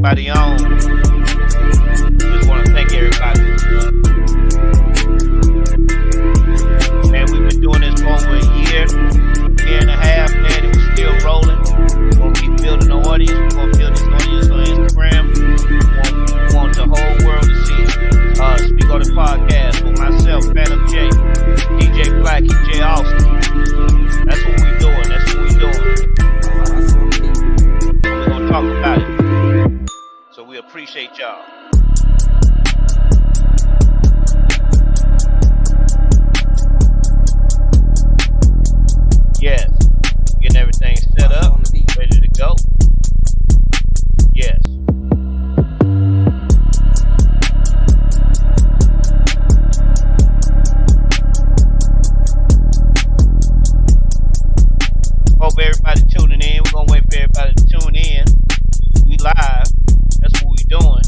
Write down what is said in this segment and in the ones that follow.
everybody on. Just want to thank everybody. Man, we've been doing this for over a year and a half, man, and we're still rolling. We're going to keep building the audience. We're going to build this audience on Instagram. We want the whole world to see Speak on the Podcast with myself, Phantom J, DJ Blackie, J Austin. That's what we're doing. That's what we're doing. We're going to talk about it. So we appreciate y'all. Yes. Getting everything set up, ready to go. Yes. Hope everybody tuning in. We're going to wait for everybody to tune in. We live. That's what we're doing.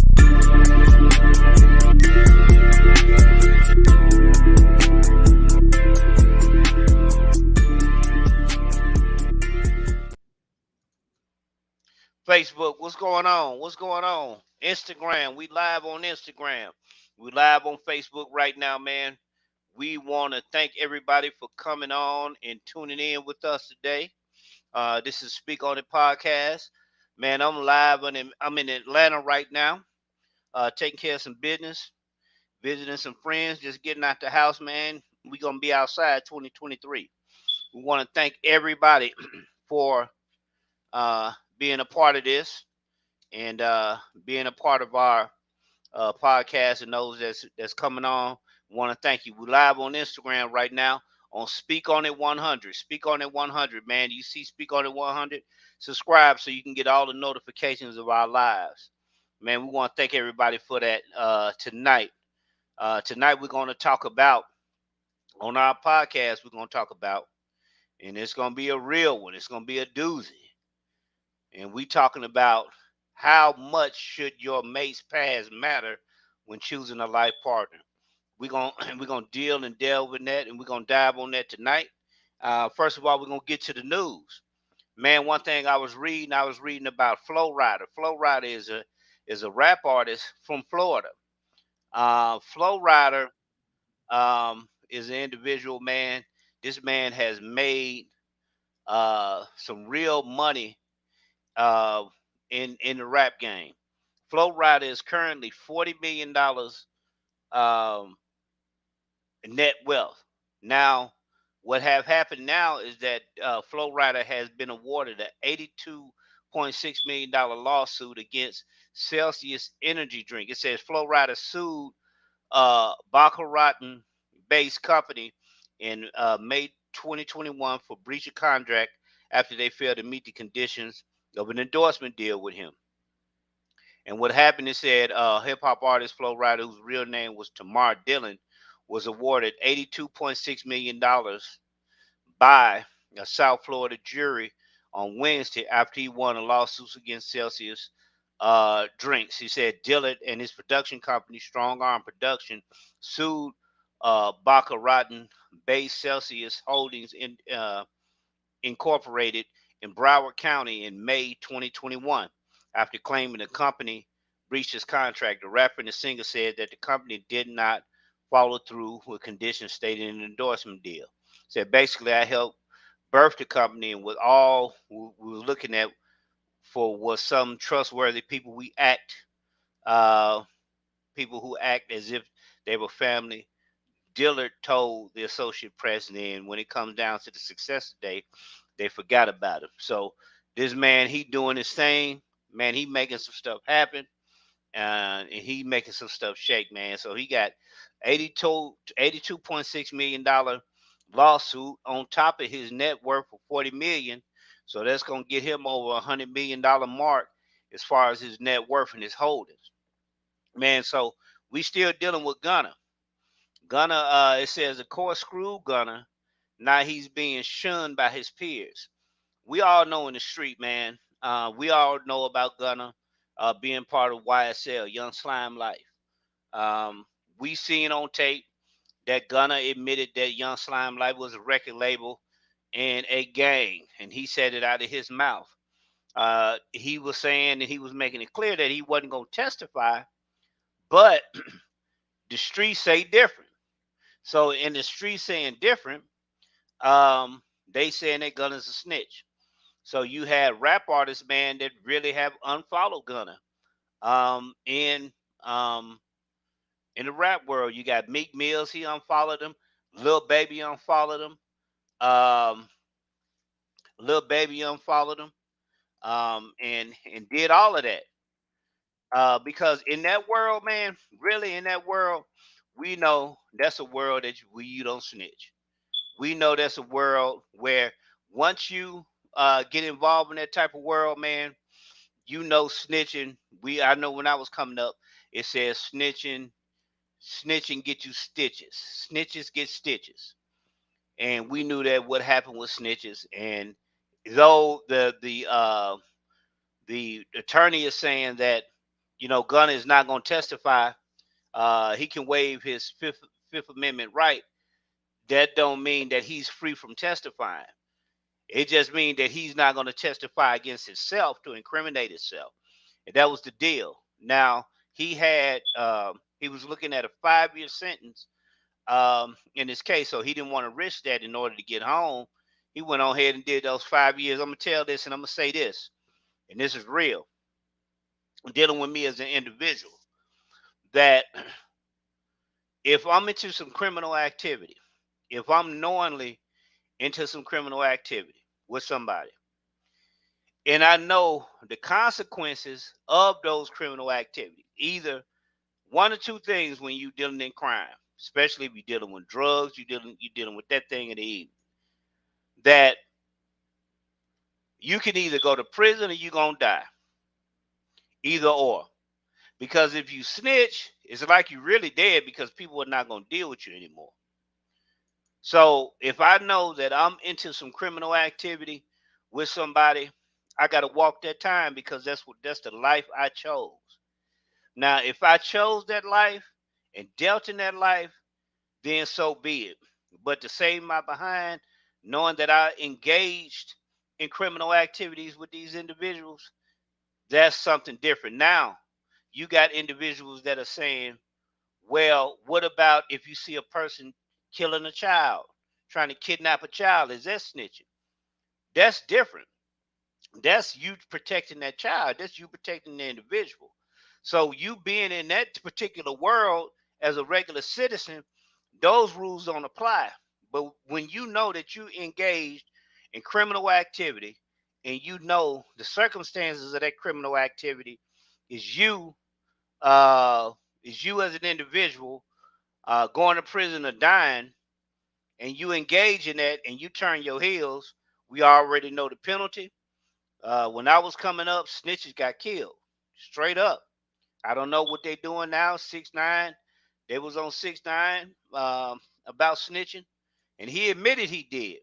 Facebook, what's going on? What's going on? Instagram, we live on Instagram. We live on Facebook right now, man. We want to thank everybody for coming on and tuning in with us today. This is Speak on It Podcast. Man, I'm live I'm in Atlanta right now, taking care of some business, visiting some friends, just getting out the house, man. We're going to be outside 2023. We want to thank everybody for being a part of this and being a part of our podcast, and those that's coming on. Want to thank you. We're live on Instagram right now on Speak on It 100. Speak on It 100, man. You see Speak on It 100? Subscribe so you can get all the notifications of our lives. Man, we want to thank everybody for that tonight. Tonight we're going to talk about, on our podcast, we're going to talk about, and it's going to be a real one. It's going to be a doozy. And we talking about how much should your mate's past matter when choosing a life partner. We're gonna deal and delve in that, and we're gonna dive on that tonight. First of all, we're gonna get to the news. Man, one thing I was reading about Flo Rida. Flo Rida is a rap artist from Florida. Flo Rida is an individual, man. This man has made some real money in the rap game. Flo Rida is currently $40 million net wealth. Now, what have happened now is that Flo Rida has been awarded an $82.6 million lawsuit against Celsius Energy Drink. It says Flo Rida sued Baccarat-based company in May 2021 for breach of contract after they failed to meet the conditions of an endorsement deal with him. And what happened is said hip hop artist Flo Rida, whose real name was Tamar Dillon, was awarded $82.6 million by a South Florida jury on Wednesday after he won a lawsuit against Celsius Drinks. He said Dillon and his production company, Strong Arm Production, sued Baccarat-based Celsius Holdings Incorporated in Broward County in May 2021 after claiming the company breached his contract. The rapper and the singer said that the company did not follow through with conditions stated in an endorsement deal. Said basically, I helped birth the company, and with all we were looking at for was some trustworthy people. People who act as if they were family. Dillard told the Associate Press, and when it comes down to the success today, they forgot about him. So this man, he doing his thing, man. He making some stuff happen, and he making some stuff shake, man. So he got $82.6 million lawsuit on top of his net worth of $40 million. So that's gonna get him over $100 million mark as far as his net worth and his holdings, man. So we still dealing with Gunna. It says the court screwed Gunna. Now he's being shunned by his peers. We all know in the street, man. We all know about Gunna being part of YSL, Young Slime Life. We seen on tape that Gunna admitted that Young Slime Life was a record label and a gang, and he said it out of his mouth. He was saying that he was making it clear that he wasn't going to testify, but the streets say different. So in the streets saying different, they saying that Gunna's a snitch. So you had rap artists, man, that really have unfollowed Gunna. Um, in um, in the rap world, you got Meek Mills, he unfollowed him. Lil Baby unfollowed him. Um, Lil Baby unfollowed him. And did all of that. Because in that world, man, really in that world, we know that's a world that you don't snitch. We know that's a world where once you get involved in that type of world, man, you know snitching. I know when I was coming up, it says snitching get you stitches. Snitches get stitches. And we knew that what happened with snitches. And though the attorney is saying that Gunna is not going to testify, he can waive his Fifth Amendment right. That don't mean that he's free from testifying. It just means that he's not going to testify against himself to incriminate himself. And that was the deal. Now he was looking at a 5-year sentence in this case, so he didn't want to risk that in order to get home. He went on ahead and did those 5 years. I'm gonna tell this, and I'm gonna say this, and this is real. Dealing with me as an individual, that if I'm into some criminal activity, if I'm knowingly into some criminal activity with somebody, and I know the consequences of those criminal activities, either one or two things when you dealing in crime, especially if you're dealing with drugs, you dealing with that thing in the evening, that you can either go to prison or you're gonna die. Either or. Because if you snitch, it's like you really dead because people are not gonna deal with you anymore. So if I know that I'm into some criminal activity with somebody, I gotta walk that time because that's the life I chose. Now, if I chose that life and dealt in that life, then so be it. But to save my behind, knowing that I engaged in criminal activities with these individuals, that's something different. Now, you got individuals that are saying, well, what about if you see a person killing a child, trying to kidnap a child? Is that snitching? That's different. That's you protecting that child. That's you protecting the individual. So you being in that particular world as a regular citizen, those rules don't apply. But when you know that you engaged in criminal activity and you know the circumstances of that criminal activity is you uh is you as an individual going to prison or dying, and you engage in that and you turn your heels, we already know the penalty. When I was coming up, snitches got killed straight up. I don't know what they doing now. 6ix9ine, they was on 6ix9ine about snitching, and he admitted he did.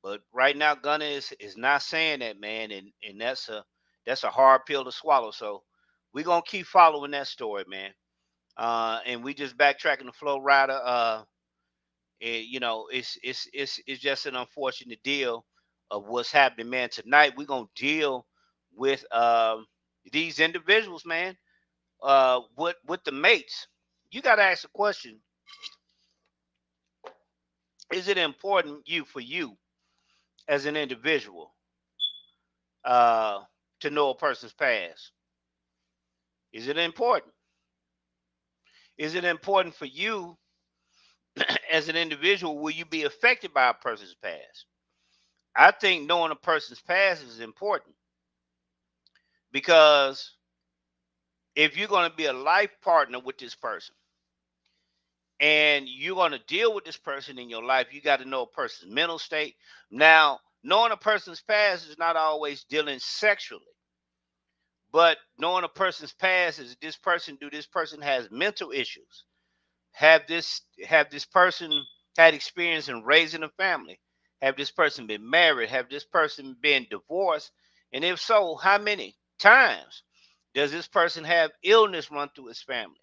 But right now, Gunna is not saying that, man, and that's a hard pill to swallow. So we're gonna keep following that story, man. And we just backtracking the Flow Rider. It's just an unfortunate deal of what's happening, man. Tonight we're gonna deal with these individuals, man. With the mates, you got to ask the question: is it important for you as an individual uh, to know a person's past? Is it important? Is it important for you as an individual? Will you be affected by a person's past? I think knowing a person's past is important because if you're going to be a life partner with this person and you're going to deal with this person in your life, you got to know a person's mental state. Now, knowing a person's past is not always dealing sexually, but knowing a person's past is this person has mental issues? Have this person had experience in raising a family? Have this person been married? Have this person been divorced? And if so, how many times? Does this person have illness run through his family?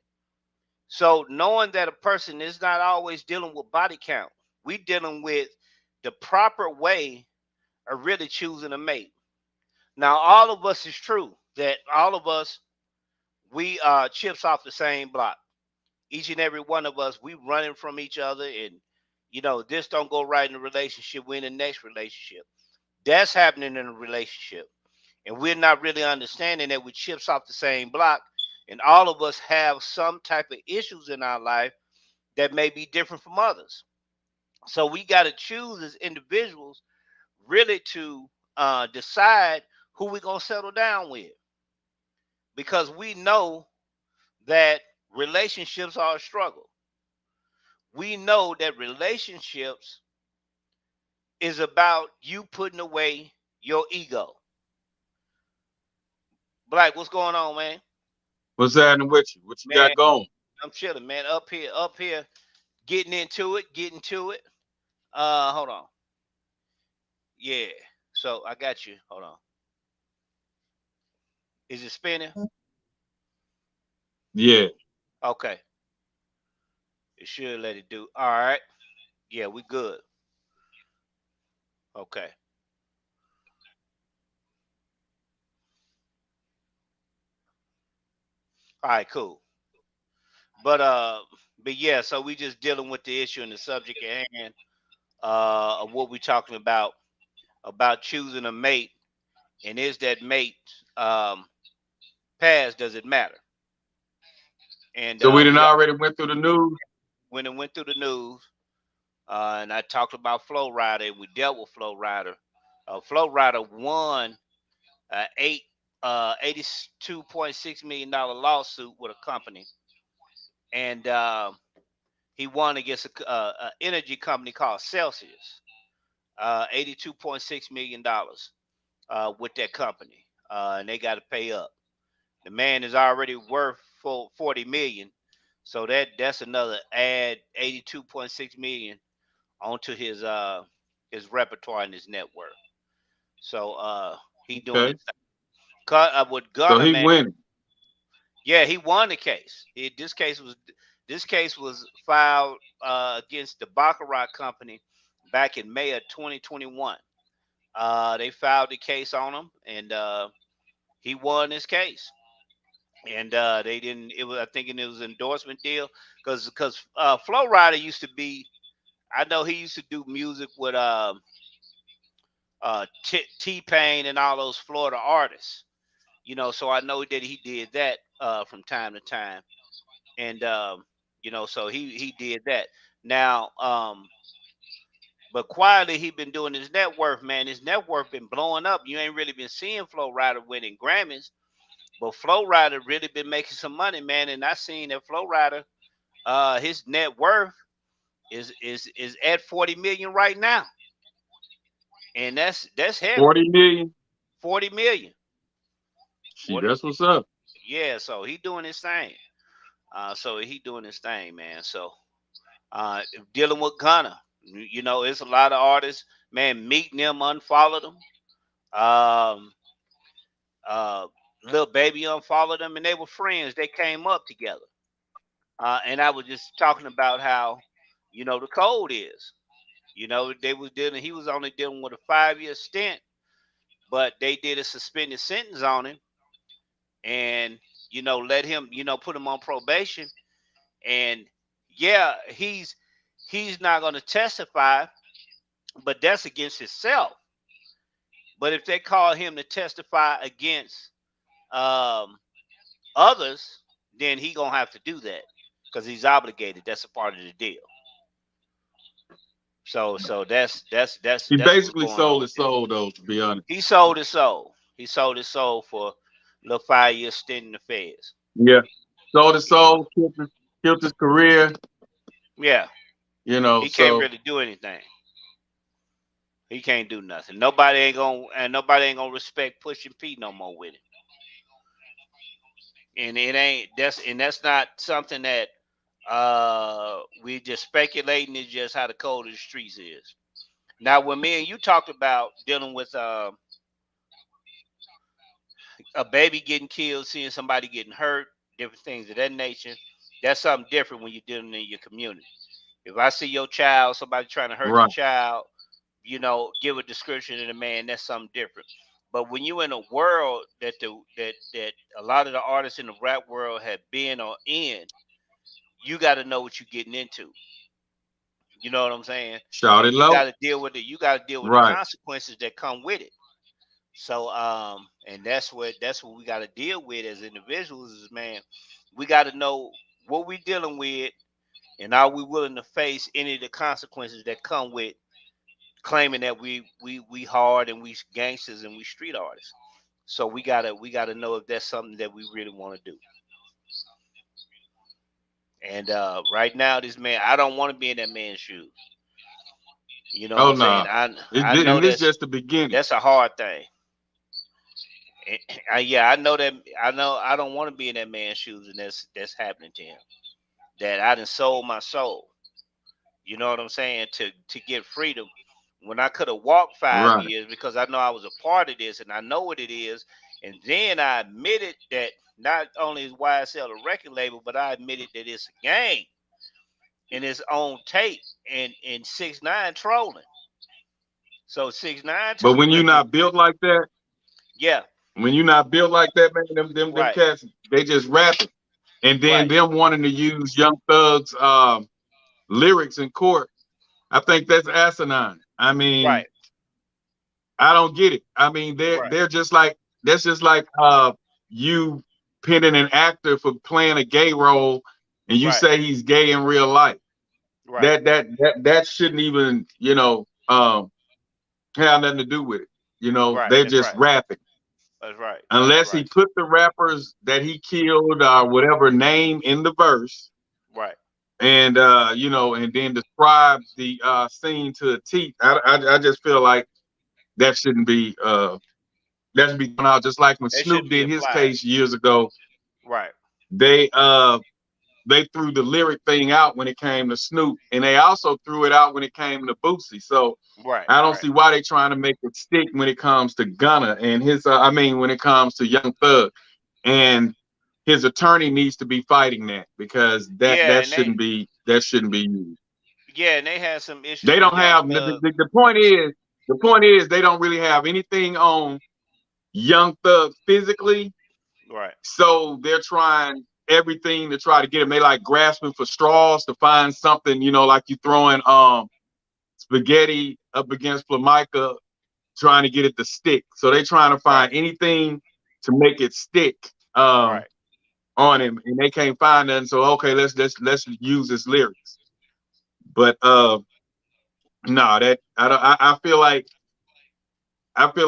So knowing that a person is not always dealing with body count, we dealing with the proper way of really choosing a mate. Now, all of us is true that all of us we are chips off the same block. Each and every one of us, we running from each other, and this don't go right in the relationship. We're in the next relationship. That's happening in a relationship, and we're not really understanding that we chips off the same block, and all of us have some type of issues in our life that may be different from others. So we got to choose as individuals really to decide who we're gonna settle down with, because we know that relationships are a struggle. We know that relationships is about you putting away your ego. Black, what's going on, man? What's happening with you? What you Man, got going? I'm chilling, man. Up here, getting into it, getting to it. Hold on. Yeah. So I got you. Hold on. Is it spinning? Yeah. Okay. It should let it do. All right. Yeah, we good. Okay. All right, cool. But but yeah, so we just dealing with the issue and the subject at hand, of what we talking about choosing a mate, and is that mate um past, does it matter? And So we done we already went through the news. went through the news, and I talked about Flow Rider, and we dealt with Flow Rider. Flow Rider won eight 82.6 million dollar lawsuit with a company, and he won against a energy company called Celsius. 82.6 million dollars with that company, and they got to pay up. The man is already worth 40 million, so that's another add 82.6 million onto his repertoire and his net worth. So he doing Okay. it. Cut with So Gunner, he man. winning. Yeah, he won the case. This case was filed against the Baccarat Company back in May of 2021. They filed the case on him, and he won this case. And they didn't. It was, I think, it was an endorsement deal, because Flow Rider used to be. I know he used to do music with T Pain and all those Florida artists. So I know that he did that from time to time, and so he did that. Now, but quietly he been doing his net worth, man. His net worth been blowing up. You ain't really been seeing Flow Rider winning Grammys, but Flow Rider really been making some money, man. And I seen that Flow Rider, his net worth is at 40 million right now, and that's heavy. 40 million. 40 million. Gee, 40. that's what's up. Yeah, so he doing his thing. So he doing his thing, man. So uh, dealing with Gunna, it's a lot of artists, man. Meeting them, unfollowed them. Um, uh, Little Baby unfollowed them, and they were friends. They came up together. And I was just talking about how, the code is. They was dealing. He was only dealing with a 5 year stint, but they did a suspended sentence on him, and let him, put him on probation. And yeah, he's not going to testify, but that's against himself. But if they call him to testify against um, others, then he gonna have to do that because he's obligated. That's a part of the deal. So He that's what's basically going on sold with his that. soul, though, to be honest. He sold his soul. He sold his soul for a little 5 year stint in the feds. Yeah. Sold his You know. soul, killed his career, Yeah, he can't so really do anything. He can't do nothing. Nobody ain't gonna respect pushing P no more with it. And it ain't that's not something that we just speculating. It's just how the code of the streets is. Now, when me and you talked about dealing with a baby getting killed, seeing somebody getting hurt, different things of that nature, that's something different when you're dealing in your community. If I see your child, somebody trying to hurt your right. child, give a description of the man, that's something different. But when you in a world that a lot of the artists in the rap world have been or in, you got to know what you're getting into. You know what I'm saying? Shout And it low. you got to deal with the Right. consequences that come with it. So and that's what we got to deal with as individuals is, man, we got to know what we dealing with, and are we willing to face any of the consequences that come with claiming that we hard and we gangsters and we street artists. So we gotta know if that's something that we really want to do. And right now, this man, I don't want to be in that man's shoes. You know what Oh I'm saying? no. I know And this just the beginning. that's a hard thing. Yeah, I know that. I know I don't want to be in that man's shoes, and that's happening to him. That I done sold my soul. You know what I'm saying? To get freedom. When I could have walked five Right. years because I know I was a part of this and I know what it is. And then I admitted that not only is YSL a record label, but I admitted that it's a game and it's on tape and 6ix9ine trolling. So 6ix9ine But told when you're not built like that, yeah, when you're not built like that, man, them right, cats, they just rapping. And then right, them wanting to use Young Thug's lyrics in court, I think that's asinine. I mean, right, I don't get it. I mean, right, they're just like that's just like you pinning an actor for playing a gay role and you right, say he's gay in real life. right. That shouldn't even, have nothing to do with it. Right. They're That's just right. rapping. That's right. That's Unless he right. put the rappers that he killed or whatever name in the verse Right. and and then describe the scene to a T. I just feel like that shouldn't be that should be thrown out just like when It Snoop shouldn't be did his applied. case years ago. Right. They they threw the lyric thing out when it came to Snoop, and they also threw it out when it came to Boosie. So Right. I don't Right. see why they trying to make it stick when it comes to Gunna and his. I mean, when it comes to Young Thug, and his attorney needs to be fighting that because Yeah, that shouldn't be used. and they had some issues They with don't Young have Thug. the point is they don't really have anything on Young Thug physically, Right. so they're trying everything to try to get him. They like grasping for straws to find something, like you throwing spaghetti up against Flamica, trying to get it to stick. So they trying to Right. find anything to make it stick Right. on him, and they can't find nothing. So okay, let's use his lyrics. But no, that I don't. I feel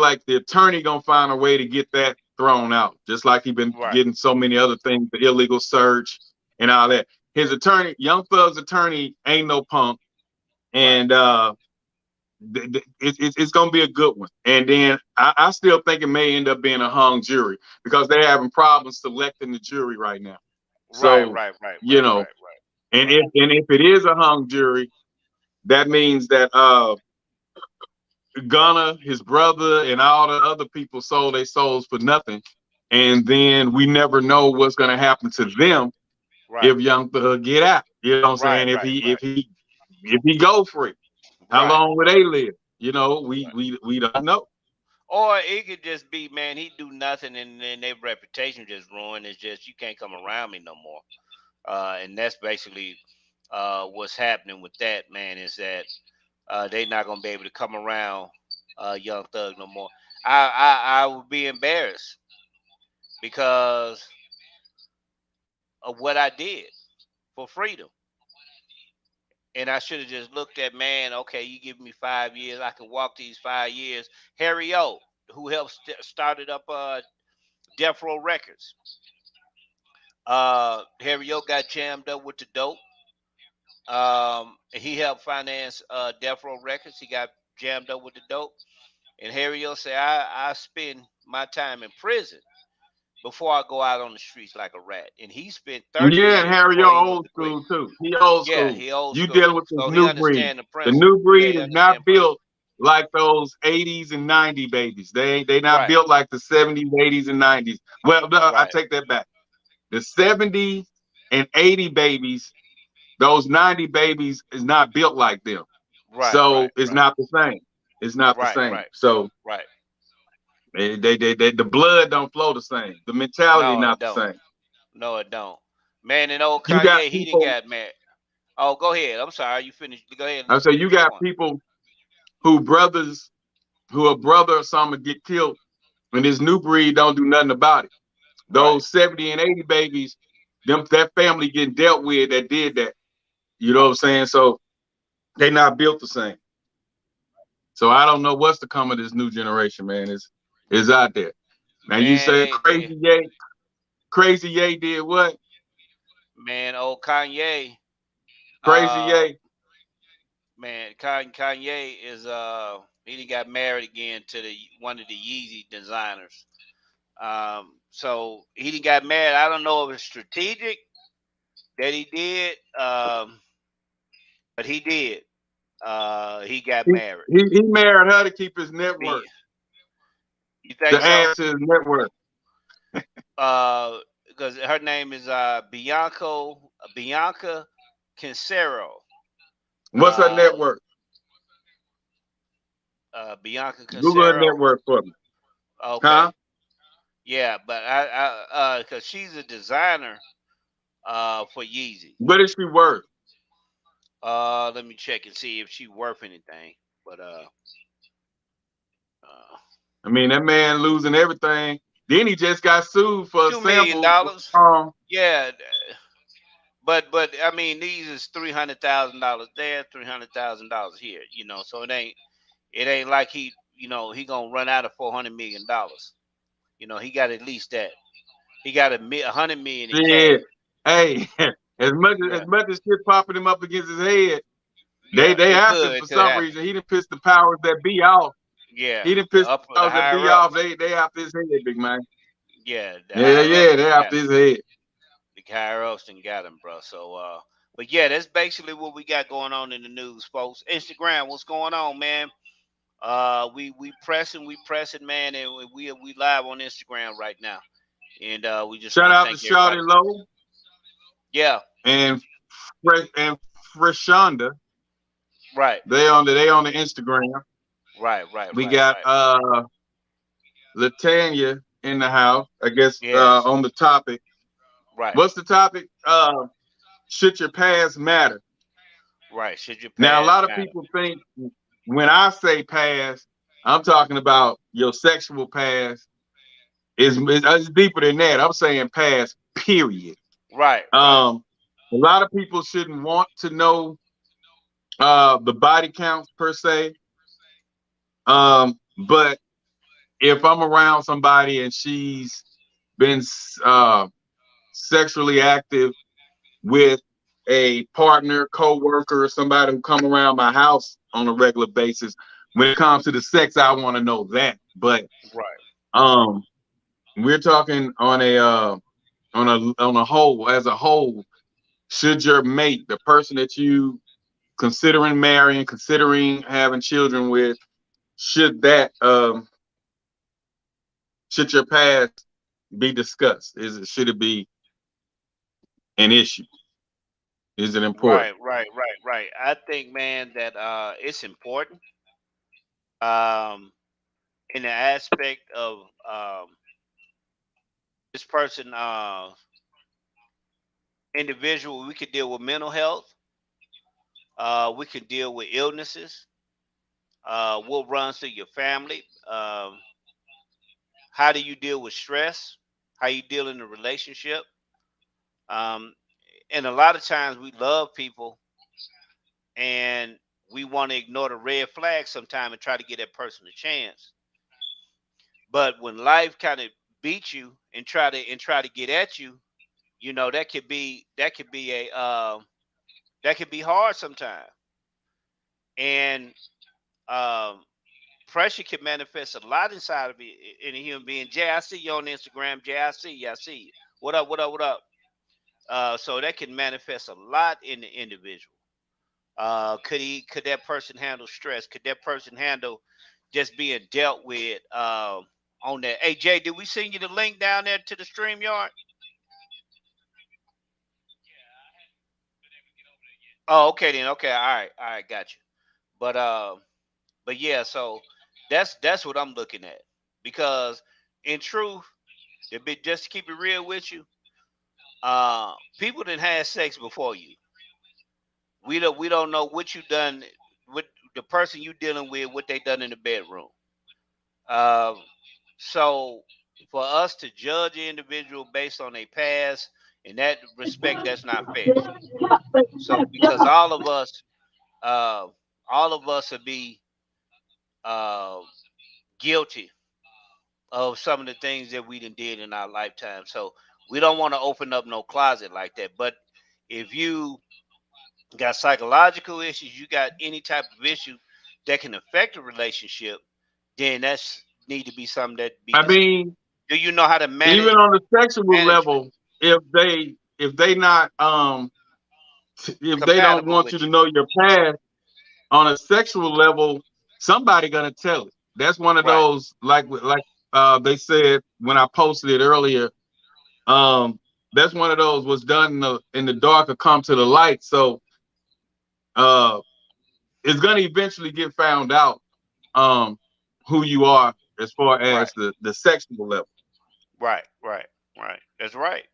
like the attorney gonna find a way to get that thrown out, just like he been Right. getting so many other things, the illegal search and all that. His attorney, Young Thug's attorney, ain't no punk, Right. and it's gonna be a good one. And then I still think it may end up being a hung jury because they're having problems selecting the jury right now. Right. So Right. Right. you Right. know, Right. Right. and Right. if it is a hung jury, that means that Gunna, his brother, and all the other people sold their souls for nothing. And then we never know what's gonna happen to them Right. if Young Thug get out. You know what I'm Right. saying? If Right. he Right. if he if he go free, how Right. long will they live? We Right. we don't know. Or it could just be, man, he do nothing and then their reputation just ruined. It's just you can't come around me no more. And that's basically what's happening with that, man, is that they're not gonna be able to come around Young Thug no more. I would be embarrassed because of what I did for freedom. And I should have just looked at, man, okay, you give me 5 years, I can walk these 5 years. Harry O, who helped started up Death Row Records. Harry O got jammed up with the dope. He helped finance Death Row Records. He got jammed up with the dope. And Harry O said, I spend my time in prison before I go out on the streets like a rat. And he spent 30 Yeah, and years Harry, you're before he went old to prison. school too. He old Yeah, school. he old You school. dealing with this So he new breed. understand the The principle. new Yeah, breed he is not understand principle. built like those 80s and 90s babies. They not Right, built like the 70s, 80s, and 90s. Well, no, I right, take that back. The 70s and 80 babies, those 90 babies is not built like them. right, So right, it's right, not the same. It's not the right, same. right, So right. The blood don't flow the same. The mentality No, not it the don't. same. No, it don't. Man, and old You got Kanye, he didn't people. got mad. Oh, go ahead. I'm sorry. You finished. Go ahead I and say you finish your got point. people who brothers who a brother or something get killed, and this new breed don't do nothing about it. Right. Those 70 and 80 babies, that family getting dealt with that did that. You know what I'm saying? So they not built the same. So I don't know what's to come of this new generation, man. It's out there. Now you Man, say they Crazy Ye did what? man, old Kanye, Crazy uh, Ye. man, Kanye is he done got married again to the one of the Yeezy designers. So he done got married. I don't know if it's strategic that he did, but he did. He got He, married. he married her to keep his network, Be- You think to so? add to his network. Because her name is Bianca Cancero. What's her Uh, network? Bianca Google her Cancero. network for me. Huh? Okay. Yeah, but because she's a designer for Yeezy. What is she worth? Let me check and see if she worth anything. But I mean, that man losing everything. Then he just got sued for a $2 million. sample. Yeah, but I mean these is $300,000 there, $300,000 here. You know, so it ain't like he gonna run out of $400 million. You know, he got at least that. He got $100 million in cash. Shit. Hey, as Yeah, much as shit popping him up against his head, yeah, they after him it for could some happen. reason. He done pissed the powers that be off. Yeah, He done the pissed upper, the the powers that higher be off. ups. They after his head, big man. Yeah, the Yeah, higher ups yeah, they done got after him. his head. The higher ups done got him, bro. So, but yeah, that's basically what we got going on in the news, folks. Instagram, what's going on, man? We pressing, man, and we live on Instagram right now, and we just Shout want to out to thank everybody. Shawty Low Yeah, and and Freshonda. right, They on the Instagram. right, right, We right, got right. Latanya in the house, I guess, Yes, on the topic. right, What's the topic? Should your past matter? right. Should your Now, a past lot of matter? people think when I say past, I'm talking about your sexual past. It's deeper than that. I'm saying past, period. Right, right, A lot of people shouldn't want to know the body counts per se. But if I'm around somebody and she's been sexually active with a partner, co-worker, or somebody who come around my house on a regular basis, when it comes to the sex, I want to know that. But right, um, we're talking on a whole, as a whole. Should your mate, the person that you considering marrying, considering having children with, should that should your past be discussed? Should it be an issue? Is it important? right, right, right, right. I think, man, that it's important. Um, in the aspect of this person, individual, we could deal with mental health. We can deal with illnesses. What runs through your family? How do you deal with stress? How you deal in a relationship? Um, and a lot of times we love people and we want to ignore the red flags sometime and try to give that person a chance. But when life kind of beats you and try to get at you, that could be that could be hard sometimes. And um, pressure can manifest a lot inside of it in a human being. Jay, I see you on Instagram. Jay, I see you. I see you. What up? What up? What up? So that can manifest a lot in the individual. Could that person handle stress? Could that person handle just being dealt with on that? Hey Jay, did we send you the link down there to the stream yard? Oh, okay then. Okay, all right, got you. But yeah, so that's what I'm looking at. because in truth, just to keep it real with you, people that had sex before you, we don't know what you done with the person you dealing with, what they done in the bedroom. Uh, so for us to judge an individual based on their past, in that respect, that's not fair. So because uh, all of us would be uh, guilty of some of the things that we done did in our lifetime. So we don't want to open up no closet like that. But if you got psychological issues, you got any type of issue that can affect a relationship, then that's need to be something that be I discussed. mean, Do you know how to even manage on the sexual management level, if they not if they don't compatible want you with to you? know your past on a sexual level, somebody gonna tell it. That's one of Right, those like they said when I posted it earlier. Um, that's one of those was done in the dark or come to the light. So uh, it's gonna eventually get found out um who you are as far right, as the sexual level. right. That's right.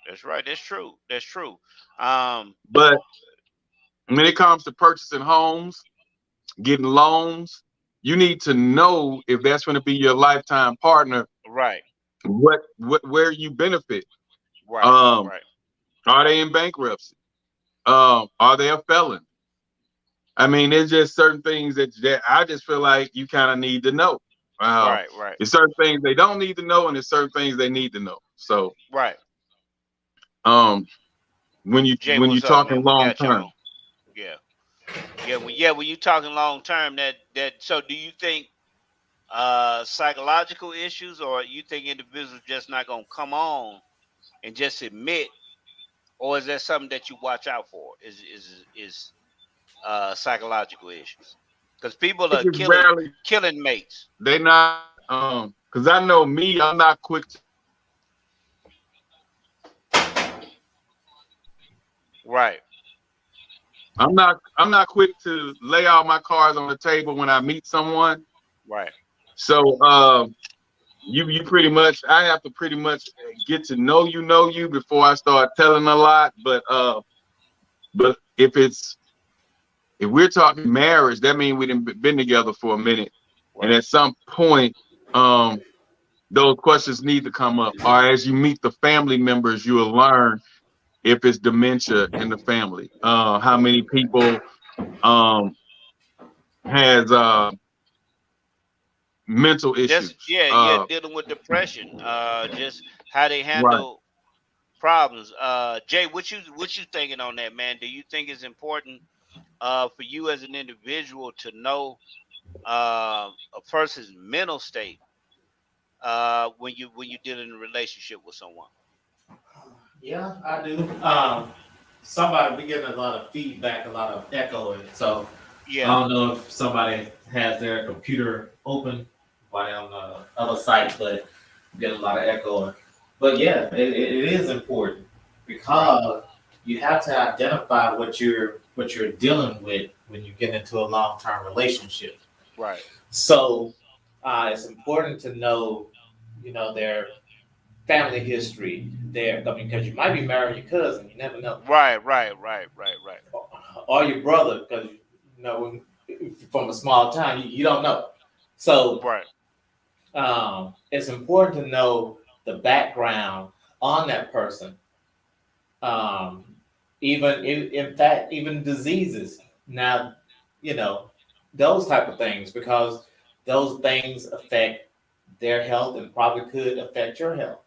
That's right. That's true. That's true. Um, But when it comes to purchasing homes, getting loans, you need to know if that's going to be your lifetime partner, right, what where you benefit. right, Um, right. are they in bankruptcy? Are they a felon? I mean, there's just certain things that I just feel like you kind of need to know. Uh, Right, right, there's certain things they don't need to know, and there's certain things they need to know. So, right. um, when you Jay, when you're what's up, talking man? We long got you on. term, Yeah, yeah. When you talking long term, that. So, do you think psychological issues, or you think individuals just not gonna come on and just admit, or is that something that you watch out for? Is psychological issues? Because people I are think it's rarely killing mates. they not because I know me, I'm not quick to Right, I'm not quick to lay out my cards on the table when I meet someone. right, So you pretty much I have to pretty much get to know you before I start telling a lot. But if we're talking marriage, that means we've been together for a minute, and right, at some point, um, those questions need to come up. Or as you meet the family members, you will learn if it's dementia in the family. How many people um has mental just issues. yeah, dealing with depression. Just how they Right. handle problems. Jay, what you thinking on that, man? Do you think it's important for you as an individual to know a person's mental state when you deal in a relationship with someone? Yeah, I do. Somebody we getting a lot of feedback, a lot of echoing. So I Yeah, don't know if somebody has their computer open while they're on the other site, but we get a lot of echoing. But yeah, it is important right, because you have to identify what you're dealing with when you get into a long term relationship. right, So it's important to know, their family history there. I mean, because you might be marrying your cousin, you never know, right. or your brother, because from a small town, you don't know. So Right. it's important to know the background on that person. Um, even in fact, even diseases. Now, you know those type of things because those things affect their health and probably could affect your health.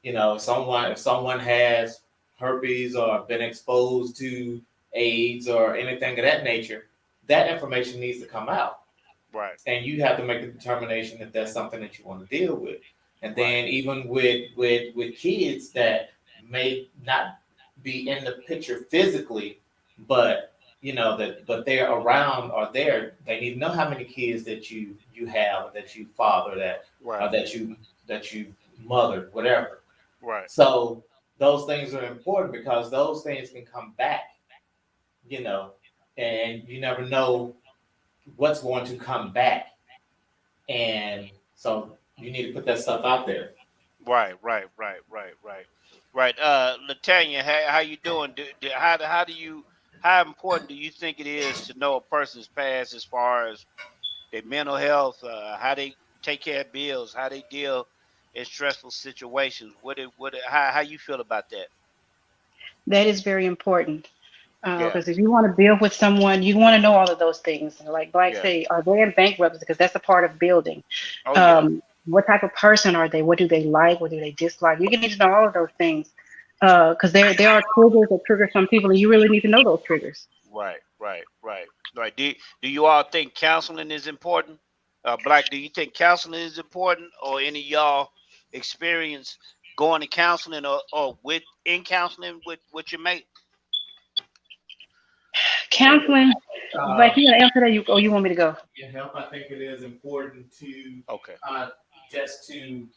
If someone has herpes or been exposed to AIDS or anything of that nature, that information needs to come out, Right. and you have to make a determination if that's something that you want to deal with. And Right. then even with kids that may not be in the picture physically, but but they're around or there, they need to know how many kids that you have, that you father, that Right. or that you mothered, whatever. Right. So those things are important because those things can come back, you know, and you never know what's going to come back. And So you need to put that stuff out there. Right. Latanya, how you doing? How important do you think it is to know a person's past as far as their mental health, how they take care of bills, how they deal in stressful situations? How you feel about that? That is very important. Yeah. Because if you want to build with someone, you want to know all of those things. Like Black Yeah. say, are they in bankruptcy? Because that's a part of building. Oh yeah. What type of person are they? What do they like? What do they dislike? You need to know all of those things. Because there are triggers that trigger some people, and you really need to know those triggers. Right. Do you all think counseling is important? Black, do you think counseling is important, or any of y'all experience going to counseling or in counseling with your mate? Counseling. But you gonna answer that? You want me to go? In health, I think it is important to Okay. just to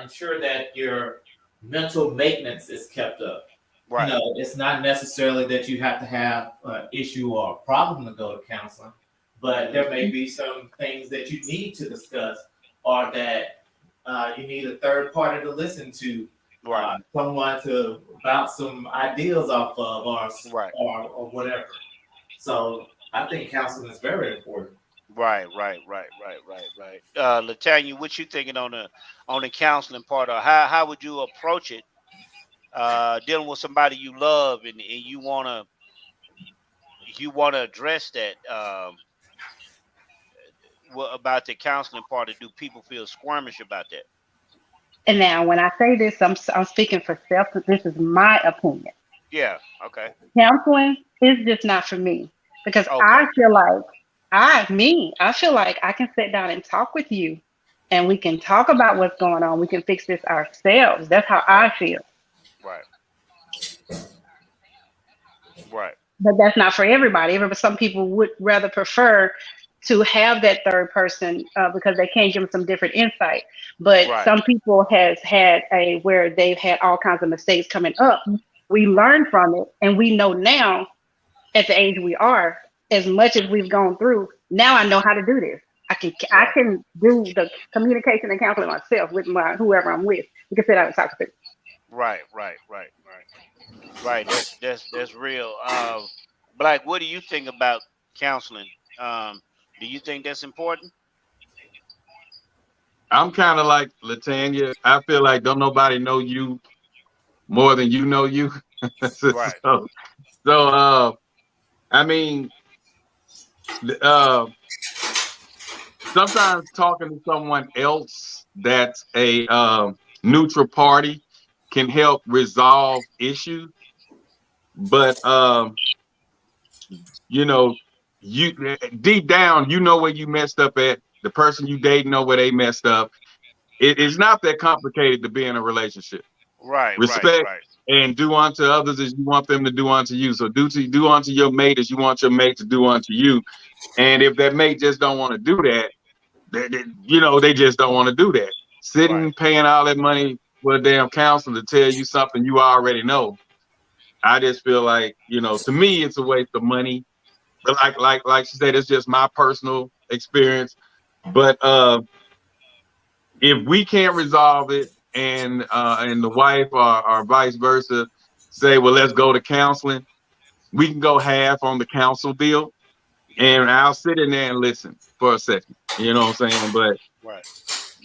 ensure that your mental maintenance is kept up. Right. You know, it's not necessarily that you have to have an issue or a problem to go to counseling, but there may be some things that you need to discuss, or that you need a third party to listen to, Right. someone to bounce some ideas off of, Right. or whatever. So I think counseling is very important. Right. Latanya, what you thinking on the counseling part, or how would you approach it? Dealing with somebody you love, and you wanna address that. What about the counseling part? Do people feel squirmish about that? And now, when I say this, I'm speaking for self. This is my opinion. Yeah. Okay. Counseling is just not for me because Okay. I feel like I can sit down and talk with you, and we can talk about what's going on. We can fix this ourselves. That's how I feel. Right. Right. But that's not for everybody. Some people would rather prefer to have that third person because they can give them some different insight. But Right. some people has had where they've had all kinds of mistakes coming up. We learn from it, and we know now at the age we are, as much as we've gone through. Now I know how to do this. I can do the communication and counseling myself with whoever I'm with. We can sit down and talk to people. Right. That's real. Black, what do you think about counseling? Do you think that's important? I'm kind of like Latanya. I feel like don't nobody know you more than you know you. Right. So, I mean, uh, sometimes talking to someone else that's a neutral party can help resolve issues. But you know, you deep down, you know where you messed up at. The person you date know where they messed up. It is not that complicated to be in a relationship. Right. Respect and do unto others as you want them to do unto you. So do unto your mate as you want your mate to do unto you. And if that mate just don't want to do that, they just don't want to do that. Sitting, paying all that money for a damn counselor to tell you something you already know. I just feel like, to me, it's a waste of money. But like she said, it's just my personal experience. But if we can't resolve it, and the wife or vice versa say, well, let's go to counseling, we can go half on the counsel deal, and I'll sit in there and listen for a second. You know what I'm saying? But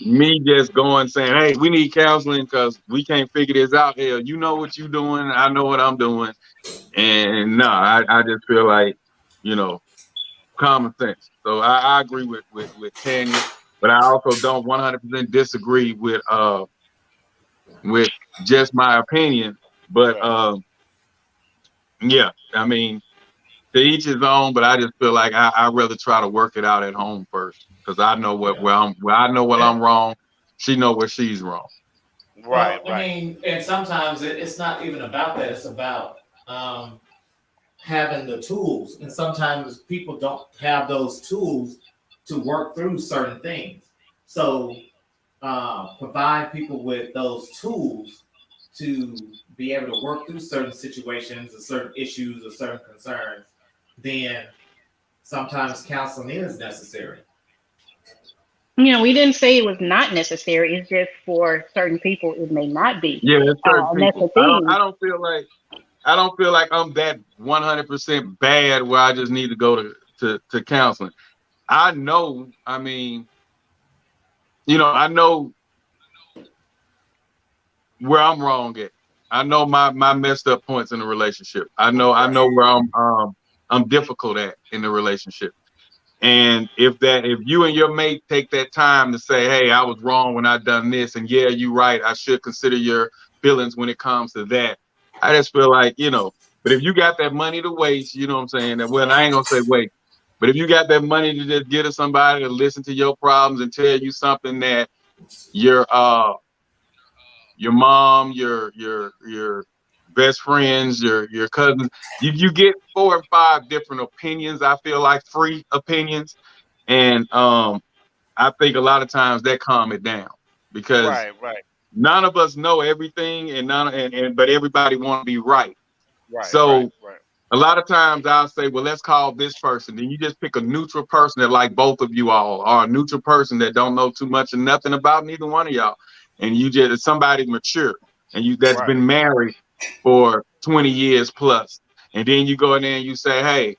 me just going saying, hey, we need counseling because we can't figure this out. Hell, you know what you're doing. I know what I'm doing. And no, I just feel like, common sense. So I agree with Tanya, but I also don't 100% disagree with just my opinion. But yeah, I mean, to each his own. But I just feel like I rather try to work it out at home first because I know I know what I'm wrong. She know where she's wrong. Right. I mean, and sometimes it's not even about that. It's about having the tools, and sometimes people don't have those tools to work through certain things. So provide people with those tools to be able to work through certain situations or certain issues or certain concerns, then sometimes counseling is necessary. You know, we didn't say it was not necessary. It's just for certain people, it may not be. Yeah, there's certain And that's the people. I thing. don't feel like I'm that 100% bad where I just need to go to counseling. I know, I mean, I know where I'm wrong at. I know my messed up points in the relationship. I know where I'm difficult at in the relationship. And if you and your mate take that time to say, hey, I was wrong when I done this, and yeah, you're right, I should consider your feelings when it comes to that. I just feel like, but if you got that money to waste, you know what I'm saying? And well, I ain't gonna say wait, but if you got that money to just get to somebody to listen to your problems and tell you something that your mom, your best friends, your cousins, you get 4 or 5 different opinions. I feel like free opinions, and I think a lot of times that calm it down because Right, right, none of us know everything, but everybody want to be right. right, right, So right. a lot of times I'll say, well, let's call this person. Then you just pick a neutral person that like both of you all, or a neutral person that don't know too much or nothing about neither one of y'all. And you just somebody mature and that's Right. been married for 20 years plus. And then you go in there and you say, hey,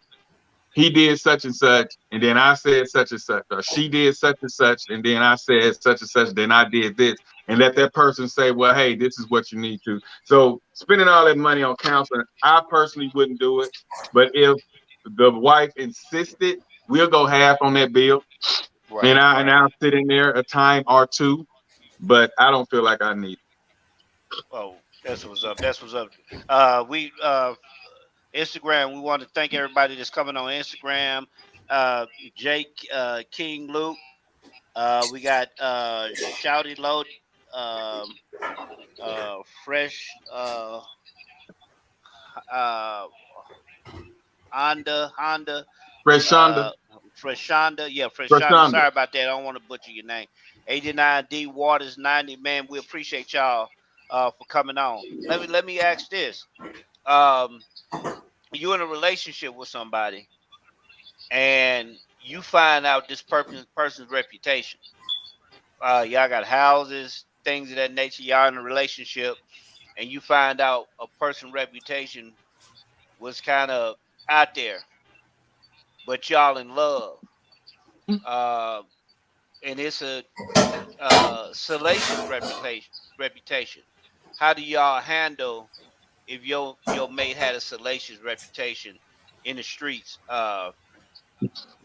he did such and such, and then I said such and such, or she did such and such, and then I said such and such, then I did this, and let that person say, well, hey, this is what you need to. So spending all that money on counseling, I personally wouldn't do it. But if the wife insisted, we'll go half on that bill, Right, right. I'll sit in there a time or two, but I don't feel like I need it. Oh, that's what's up. That's what's up. We Instagram. We want to thank everybody that's coming on Instagram. Jake, King Luke. We got Shouty Load, um, Fresh, uh, Honda, Freshonda, Freshonda. Yeah, Freshonda. Freshonda. Sorry about that. I don't want to butcher your name. 89D Waters 90. Man, we appreciate y'all for coming on. Let me ask this. Um, you in a relationship with somebody and you find out this person's reputation. Y'all got houses, things of that nature. Y'all in a relationship, and you find out a person's reputation was kind of out there, but y'all in love, uh, and it's a salacious reputation. How do y'all handle if your mate had a salacious reputation in the streets?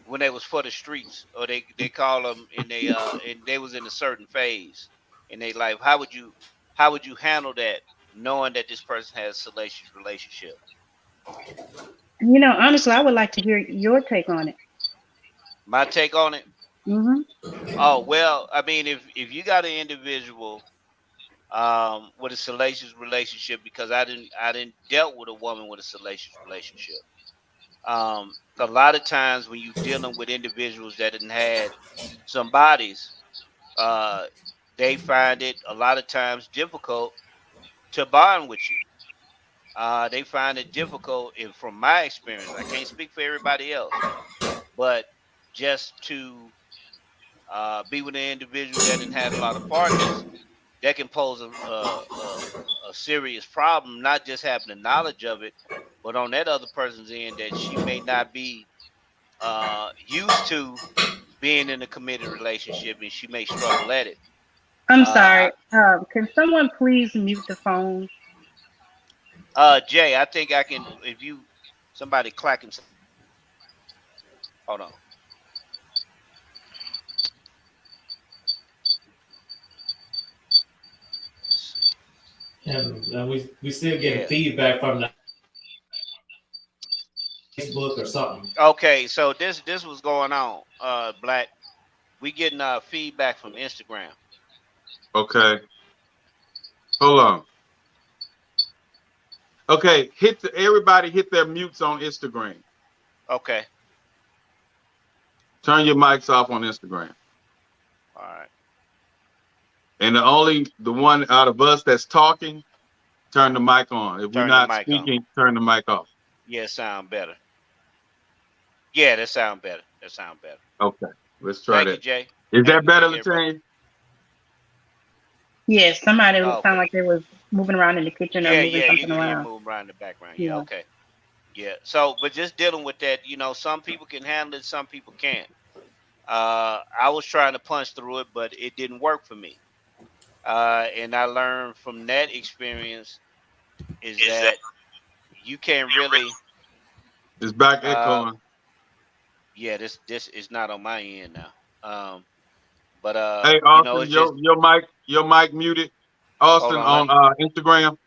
When they was for the streets, or they call them in and they was in a certain phase in their life. How would you handle that, knowing that this person has a salacious relationship? You know, honestly, I would like to hear your take on it. My take on it. Hmm. Oh well, I mean, if you got an individual with a salacious relationship, because I didn't dealt with a woman with a salacious relationship. A lot of times when you're dealing with individuals that didn't had some bodies, uh, they find it a lot of times difficult to bond with you. They find it difficult, and from my experience, I can't speak for everybody else, but just to be with an individual that didn't have a lot of partners, that can pose a serious problem, not just having the knowledge of it, but on that other person's end that she may not be used to being in a committed relationship, and she may struggle at it. I'm Uh, sorry. Can someone please mute the phone? Jay, I think I can. If you somebody clacking, hold on. Let's see. And we still getting Yeah. feedback from the Facebook or something. Okay, so this was going on. Black, we getting feedback from Instagram. Okay, hold on. Okay, everybody hit their mutes on Instagram. Okay. Turn your mics off on Instagram. All right. And the one out of us that's talking, turn the mic on. If we're Turn your not mic on. speaking, turn the mic off. Yeah, sound better. Yeah, that sound better. That sound better. Okay, let's try Thank you, that. Jay. Is that Happy better, New Year, bro. Latain? Yes, somebody Oh, sounded okay. like they was moving around in the kitchen or Yeah, moving yeah, something you around. move around in the background. Yeah, Yeah. okay. Yeah. So, but just dealing with that, some people can handle it, some people can't. I was trying to punch through it, but it didn't work for me. And I learned from that experience is that you can't really. It's back Uh, echoing. yeah, this is not on my end now. But Hey, Austin, it's just your mic muted. hold Austin on. on Instagram.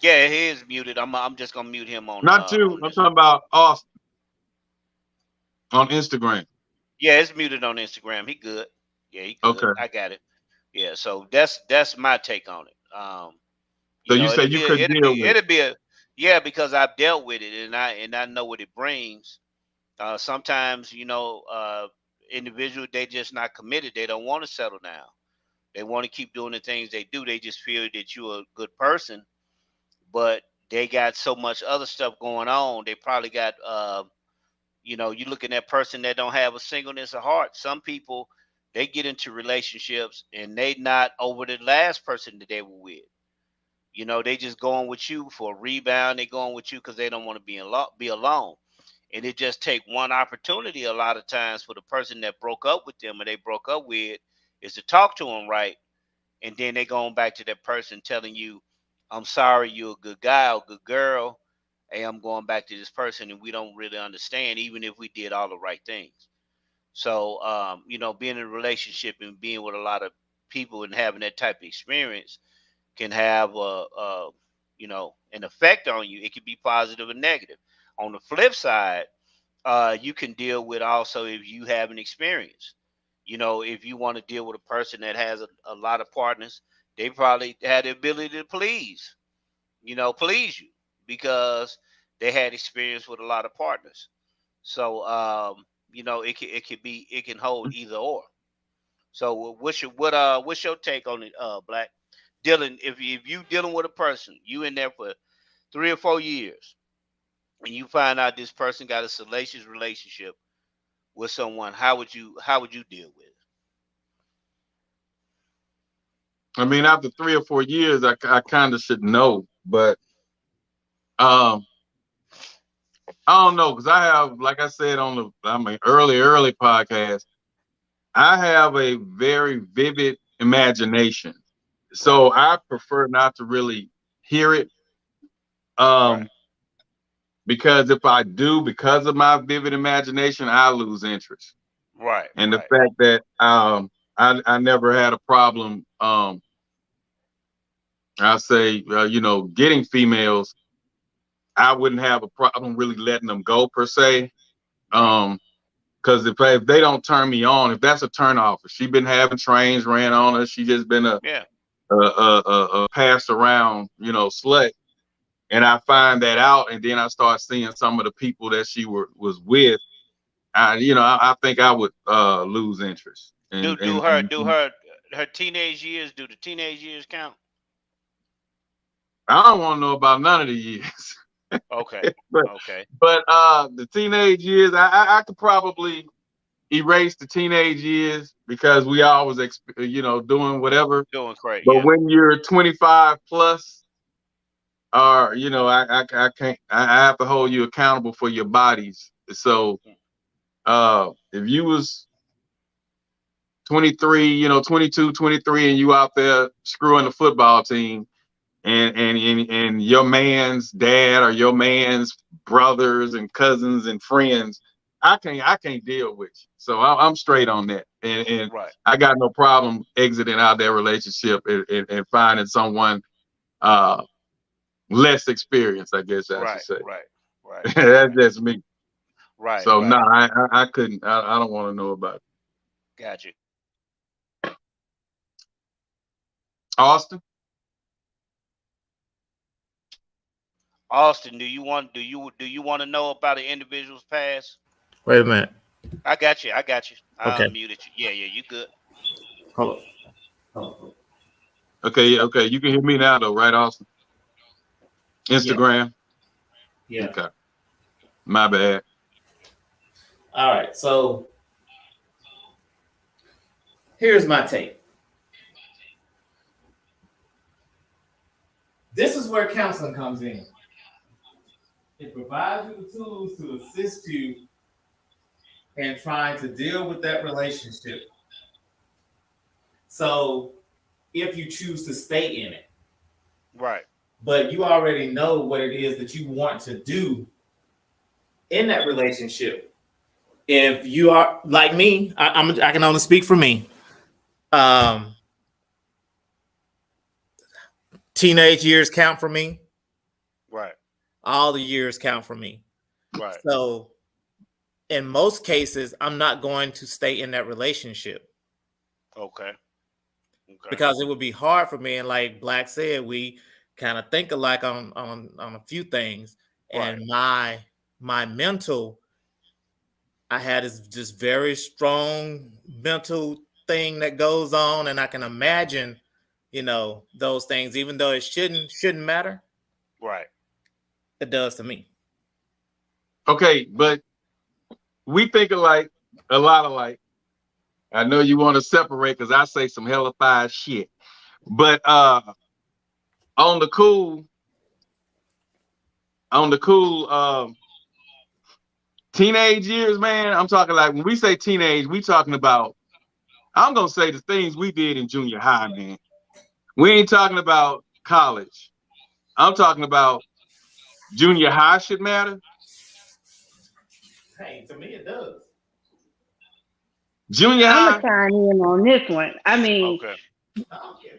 Yeah, he is muted. I'm just gonna mute him Not you. on I'm this. talking about Austin on Instagram. Yeah, it's muted on Instagram. He good. Yeah, he good. Okay. I got it. Yeah, so that's my take on it. So you say you couldn't deal with it. it'll be a yeah, because I've dealt with it and I know what it brings. Sometimes, individuals they just not committed. They don't want to settle down. They want to keep doing the things they do. They just feel that you're a good person, but they got so much other stuff going on. They probably got you looking at person that don't have a singleness of heart. Some people they get into relationships and they not over the last person that they were with. They just going with you for a rebound. They going with you because they don't want to be alone. And it just take one opportunity a lot of times for the person that broke up with them or they broke up with is to talk to them right. And then they going back to that person telling you, I'm sorry, you're a good guy or good girl. Hey, I'm going back to this person and we don't really understand, even if we did all the right things. So, being in a relationship and being with a lot of people and having that type of experience can have an effect on you. It can be positive or negative. On the flip side, you can deal with also if you have an experience. If you want to deal with a person that has a lot of partners, they probably had the ability to please you because they had experience with a lot of partners. So, it can hold either or. So, what's your take on it, Black? Dealing if you dealing with a person, you in there for 3 or 4 years, and you find out this person got a salacious relationship with someone, how would you deal with it? I mean, after 3 or 4 years, I kind of should know, but um, I don't know because I have, like I said on the early podcast, I have a very vivid imagination, Right, so I prefer not to really hear it. right, Um, because if I do, because of my vivid imagination, I lose interest. right, And the right, fact that I never had a problem, I say, getting females, I wouldn't have a problem really letting them go per se. right. Because if they don't turn me on, if that's a turn off, if she been having trains ran on her, she just been Yeah, a passed around, slut, and I find that out, and then I start seeing some of the people that she was with, I think I would lose interest. do And do and, her and do her her teenage years. Do the teenage years count? I don't want to know about none of the years. Okay, but okay, the teenage years, I could probably erase the teenage years because we always doing whatever. doing great. But Yeah, when you're 25 plus, or I can't, I have to hold you accountable for your bodies. So if you was 23, 22, 23, and you out there screwing the football team, and your man's dad or your man's brothers and cousins and friends, I can't deal with you. So I'm straight on that, and right, I got no problem exiting out that relationship and finding someone less experienced, I guess I should right, say. right, right, That's right, just me. right, So no, right. I couldn't. I don't want to know about it. Got you. Austin. Austin, do you want to know about an individual's past? Wait a minute. I got you. I got you. I Okay. unmuted you. Yeah, yeah, you good. Hold on. Oh, Okay, okay, you can hear me now though, right, Austin? Instagram. yeah. Okay, my bad. All right. So Here's my take. This is where counseling comes in. It provides you the tools to assist you in trying to deal with that relationship. So if you choose to stay in it, Right. but you already know what it is that you want to do in that relationship. If you are like me, I can only speak for me. Teenage years count for me. Right. All the years count for me. Right. So in most cases, I'm not going to stay in that relationship. Okay. Because it would be hard for me. And like Black said, we kind of think alike on a few things. Right. And my mental, I had this very strong mental thing that goes on, and I can imagine, those things, even though it shouldn't matter. Right. It does to me. Okay, but we think alike, a lot alike. I know you want to separate because I say some hellified shit. But on the cool, teenage years, man, I'm talking like when we say teenage, we talking about, I'm gonna say the things we did in junior high, man. We ain't talking about college. I'm talking about junior high should matter. Hey, to me it does. Junior I'm high. gonna chime in on this one. I mean, Okay.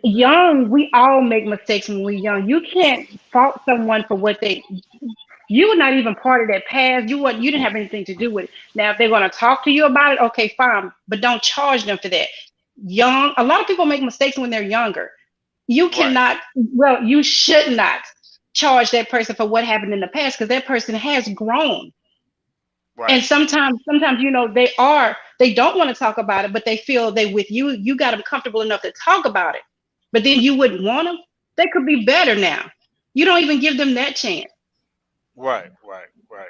young, we all make mistakes when we're young. You can't fault someone for what you were not even part of that past. You didn't have anything to do with it. Now, if they're gonna talk to you about it, okay, fine, but don't charge them for that. Young, a lot of people make mistakes when they're younger. You cannot, well, you should not charge that person for what happened in the past because that person has grown. Right. And sometimes, they don't want to talk about it, but they feel they with you, you got them comfortable enough to talk about it. But then you wouldn't want them. They could be better now. You don't even give them that chance. Right.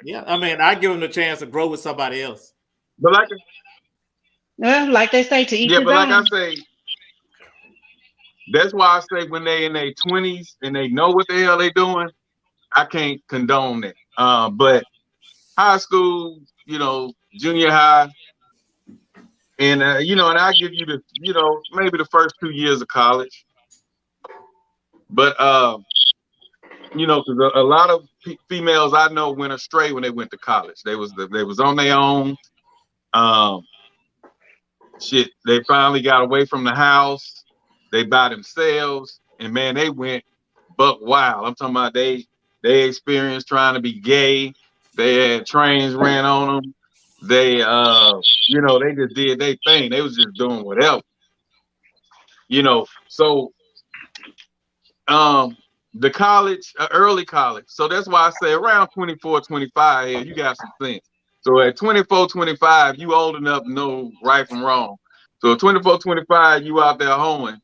Yeah, I mean, I give them the chance to grow with somebody else. But Like they say, to each his like own. I say, that's why I say when they in their 20s and they know what the hell they doing, I can't condone that. But high school, junior high, and and I give you maybe the first 2 years of college. But because a lot of females I know went astray when they went to college. They was on their own. They finally got away from the house. They by themselves, and man, they went buck wild. I'm talking about they experienced trying to be gay. They had trains ran on them. They they just did their thing. They was just doing whatever. So the college, early college. So that's why I say around 24, 25, here, you got some sense. So at 24, 25, you old enough to know right from wrong. So at 24, 25, you out there hoeing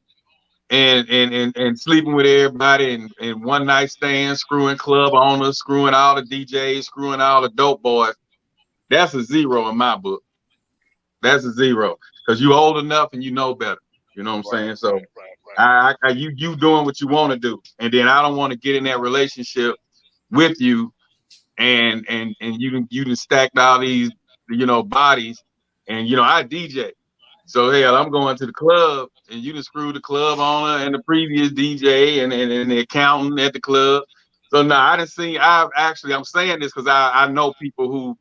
and sleeping with everybody and one night stand, screwing club owners, screwing all the DJs, screwing all the dope boys. That's a zero in my book. That's a zero because you old enough and you know better. You know what I'm saying? So you doing what you want to do, and then I don't want to get in that relationship with you, and you done stacked all these bodies, and I DJ. So hell, I'm going to the club, and you done screwed the club owner and the previous DJ and the accountant at the club. So now I'm saying this because I know people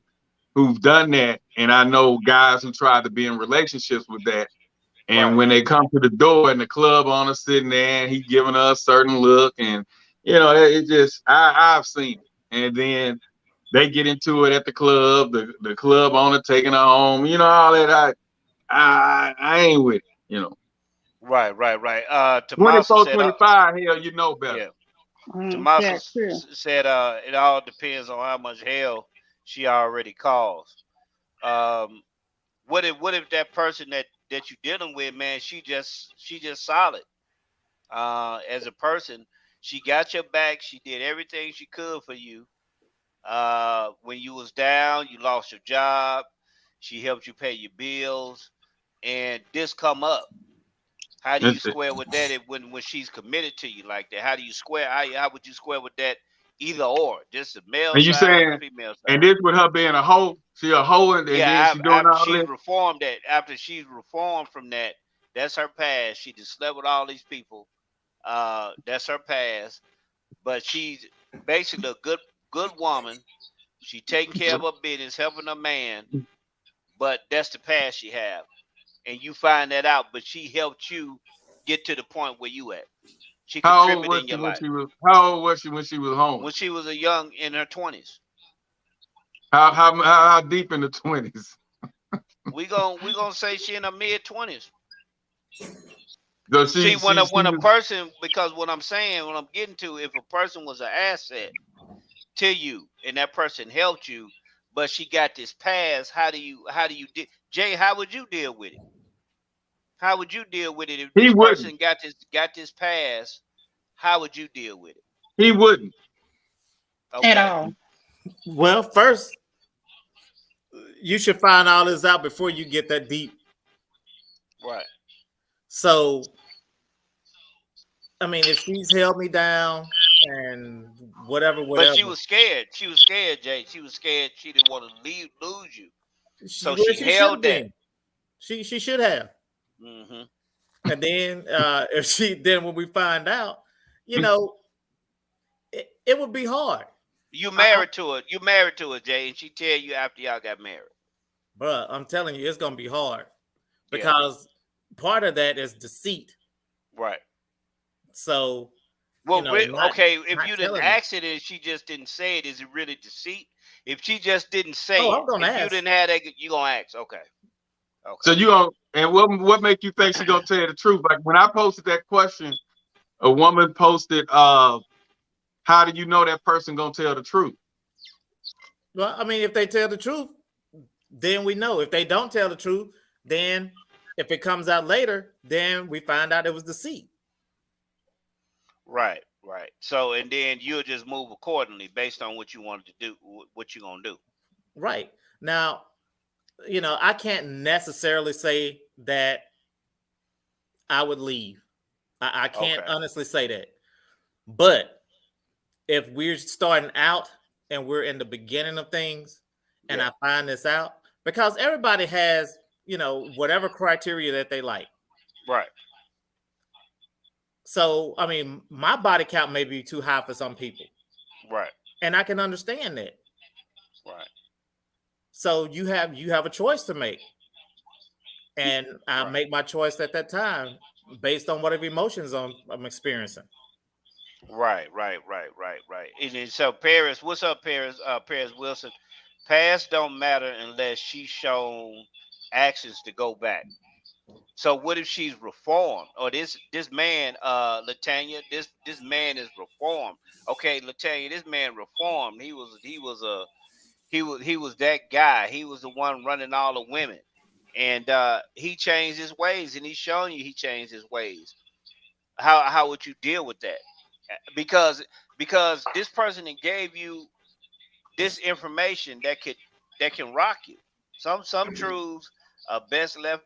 who've done that, and I know guys who tried to be in relationships with that. And when they come to the door and the club owner sitting there and he giving us a certain look, and it just I've seen it. And then they get into it at the club, the club owner taking her home, all that. I ain't with it, Right. 24, 25, hell, you know better. Yeah. Tomasa Yeah, said it all depends on how much hell she already caused. What if that person that you're dealing with, man, she just solid. As a person, she got your back. She did everything she could for you. When you was down, you lost your job. She helped you pay your bills. and this come up. How do you square with that when she's committed to you like that? How do you square? How would you square with that? Either or, just the male And you side or saying, the female side. and this with her being a hoe, she a hoe, and then she doing all she's this. reformed that. After she's reformed from that, that's her past. She just slept with all these people. That's her past. But she's basically a good woman. She taking care of her business, helping her man. But that's the past she have. And you find that out, but she helped you get to the point where you at. She contributed in your life. How old was she when she was home? When she was a young, in her 20s. How deep in the 20s? we gonna say she in her mid 20s. So See, when a person, because what I'm saying, what I'm getting to, if a person was an asset to you and that person helped you, but she got this past, how do you Jay, how would you deal with it? How would you deal with it if this person got this past? How would you deal with it? He wouldn't. Okay. At all. Well, first, you should find all this out before you get that deep. Right. So, I mean, if she's held me down and whatever. But she was scared. She was scared, Jay. She was scared. She didn't want to lose you. So she held that. She should have. Mm-hmm. And then when we find out, you know, it would be hard. You married to her. You married to her, Jay, and she tell you after y'all got married. Bruh, I'm telling you, it's gonna be hard because part of that is deceit. Right. So, well, if you didn't ask it and she just didn't say it, is it really deceit? If she just didn't say it, I'm gonna ask. You didn't have that, you gonna ask. Okay. So you gonna, and what make you think she gonna tell you the truth? Like when I posted that question, a woman posted, "How do you know that person gonna tell the truth?" Well, I mean, if they tell the truth, then we know. If they don't tell the truth, then if it comes out later, then we find out it was deceit. Right. So, and then you'll just move accordingly based on what you wanted to do, what you're gonna do. Right. Now, you know, I can't necessarily say that I would leave. I can't honestly say that. But if we're starting out and we're in the beginning of things and I find this out, because everybody has, you know, whatever criteria that they like. Right. So, I mean, my body count may be too high for some people. Right. And I can understand that. Right. So you have a choice to make. And I make my choice at that time based on whatever emotions I'm experiencing. Right. And then, so Paris, what's up, Paris? Paris Wilson. Past don't matter unless she's shown actions to go back. So what if she's reformed, or this man, Latanya, this man is reformed? Okay, Latanya, this man reformed. He was that guy. He was the one running all the women, and he changed his ways, and he's showing you he changed his ways. How would you deal with that? Because this person that gave you this information that can rock you. Some truths are best left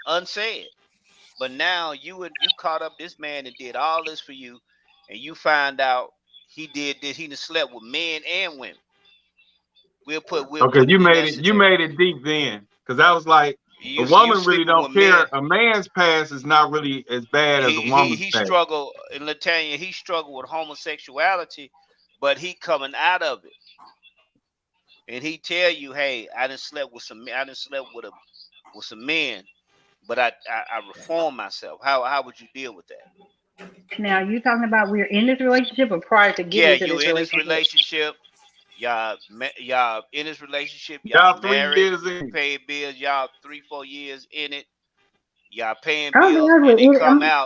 unsaid. But now you caught up this man and did all this for you, and you find out he did this. He done slept with men and women. You made it deep then, because I was like, a woman really don't care. A man's past is not really as bad as a woman's he past. struggled in Latanya. He struggled with homosexuality, but he coming out of it, and he tell you, "Hey, I done slept with some men, but I reformed myself." How would you deal with that? Now you talking about we're in this relationship or prior to getting into this relationship? This relationship. Y'all in this relationship. Y'all married, 3 years in. Pay bills. Y'all 3-4 years in it. Y'all paying bills.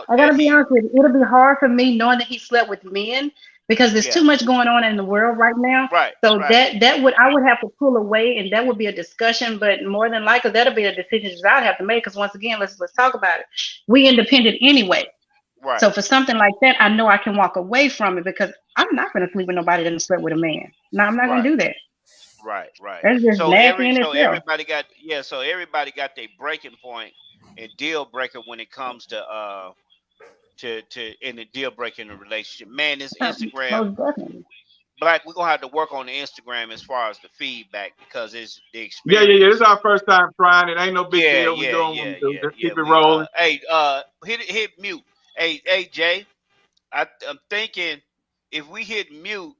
I gotta be honest with you. It'll be hard for me knowing that he slept with men because there's too much going on in the world right now. Right. So I would have to pull away, and that would be a discussion. But more than likely, that'll be a decision that I'd have to make. Because once again, let's talk about it. We independent anyway. Right. So for something like that, I know I can walk away from it because I'm not going to sleep with nobody that slept with a man. No, I'm not going to do that. Right. That's just nasty in itself. Everybody got their breaking point and deal breaker when it comes to in the deal breaker in the relationship. Man, this Instagram, Most definitely. Black, we're gonna have to work on the Instagram as far as the feedback because it's the Yeah. This experience. is our first time trying. It ain't no big Yeah, deal. We yeah, doing what we yeah, do. yeah, Just yeah. keep it We rolling. hey, hit mute. Hey Jay, I'm thinking if we hit mute,